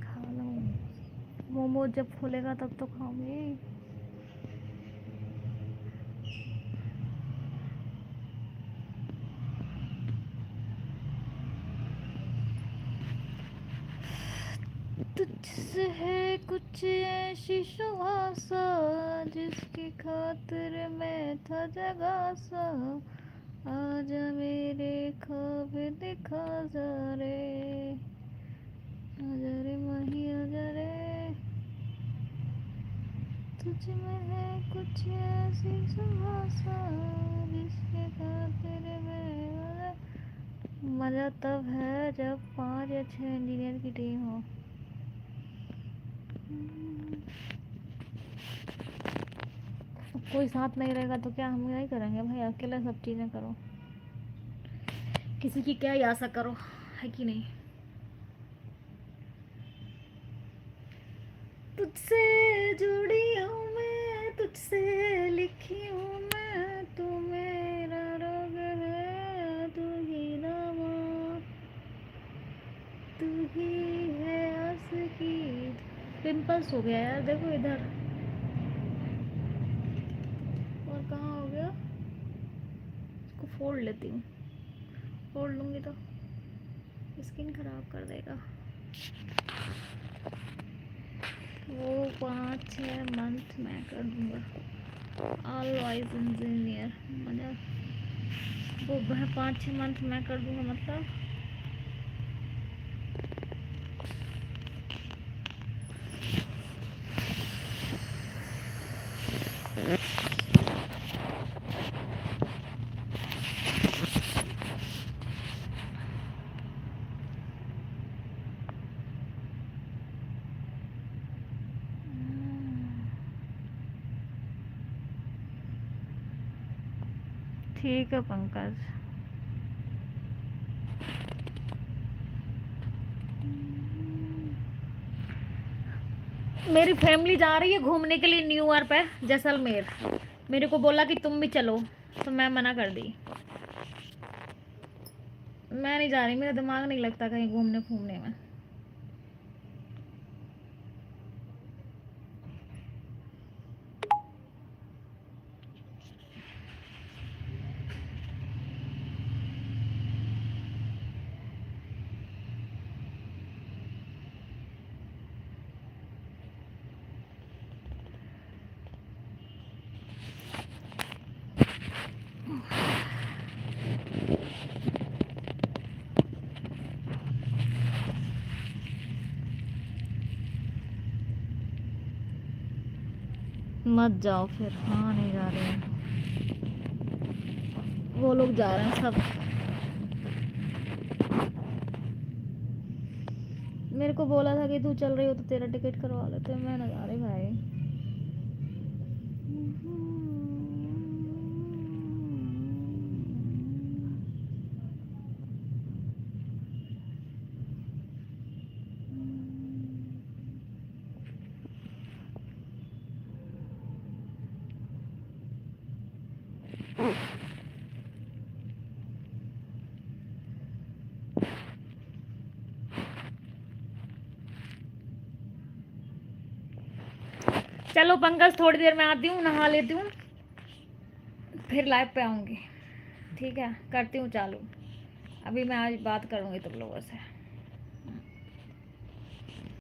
खा लो, मोमोज जब खुलेगा तब तो खाऊंगी। तुझसे है कुछ ऐसी सुहासा, जिसकी खातिर मैं था जगा सा। आजा मेरे ख्वाब दिखा जा रे, आजा रे माही आजा रे। तुझ में है कुछ ऐसी सुहासा, जिसके खातिर मैं। मज़ा तब है जब 5 या 6 इंजीनियर की टीम हो। कोई साथ नहीं रहेगा तो क्या हम नहीं करेंगे भाई, अकेले सब चीज़ें करो, किसी की क्या ही आशा करो, है कि नहीं। तुझसे जुड़ी हूँ मैं, तुझसे लिखी हूँ मैं, तू मेरा रोग है, तू ही दवा, तू ही है आशिकी। पिंपल्स हो गया यार, देखो इधर। और कहाँ हो गया, इसको फोड़ लेती हूँ, फोड़ लूँगी तो स्किन खराब कर देगा। वो 5-6 मंथ मैं कर दूँगा, ऑल वाइज इंजीनियर मतलब वो 5-6 मंथ मैं कर दूँगा मतलब। ठीक है पंकज। मेरी फैमिली जा रही है घूमने के लिए न्यू ईयर पे जैसलमेर, मेरे को बोला कि तुम भी चलो, तो मैं मना कर दी। मैं नहीं जा रही, मेरा दिमाग नहीं लगता कहीं घूमने घूमने में। मत जाओ फिर, हाँ नहीं जा रहे हैं, वो लोग जा रहे हैं सब। मेरे को बोला था कि तू चल रही हो तो तेरा टिकट करवा लेते, मैं ना जा रही भाई। चलो पंकज, थोड़ी देर में आती हूँ, नहा लेती हूँ, फिर लाइव पे आऊँगी। ठीक है, करती हूँ चालू। अभी मैं आज बात करूँगी तुम लोगों से।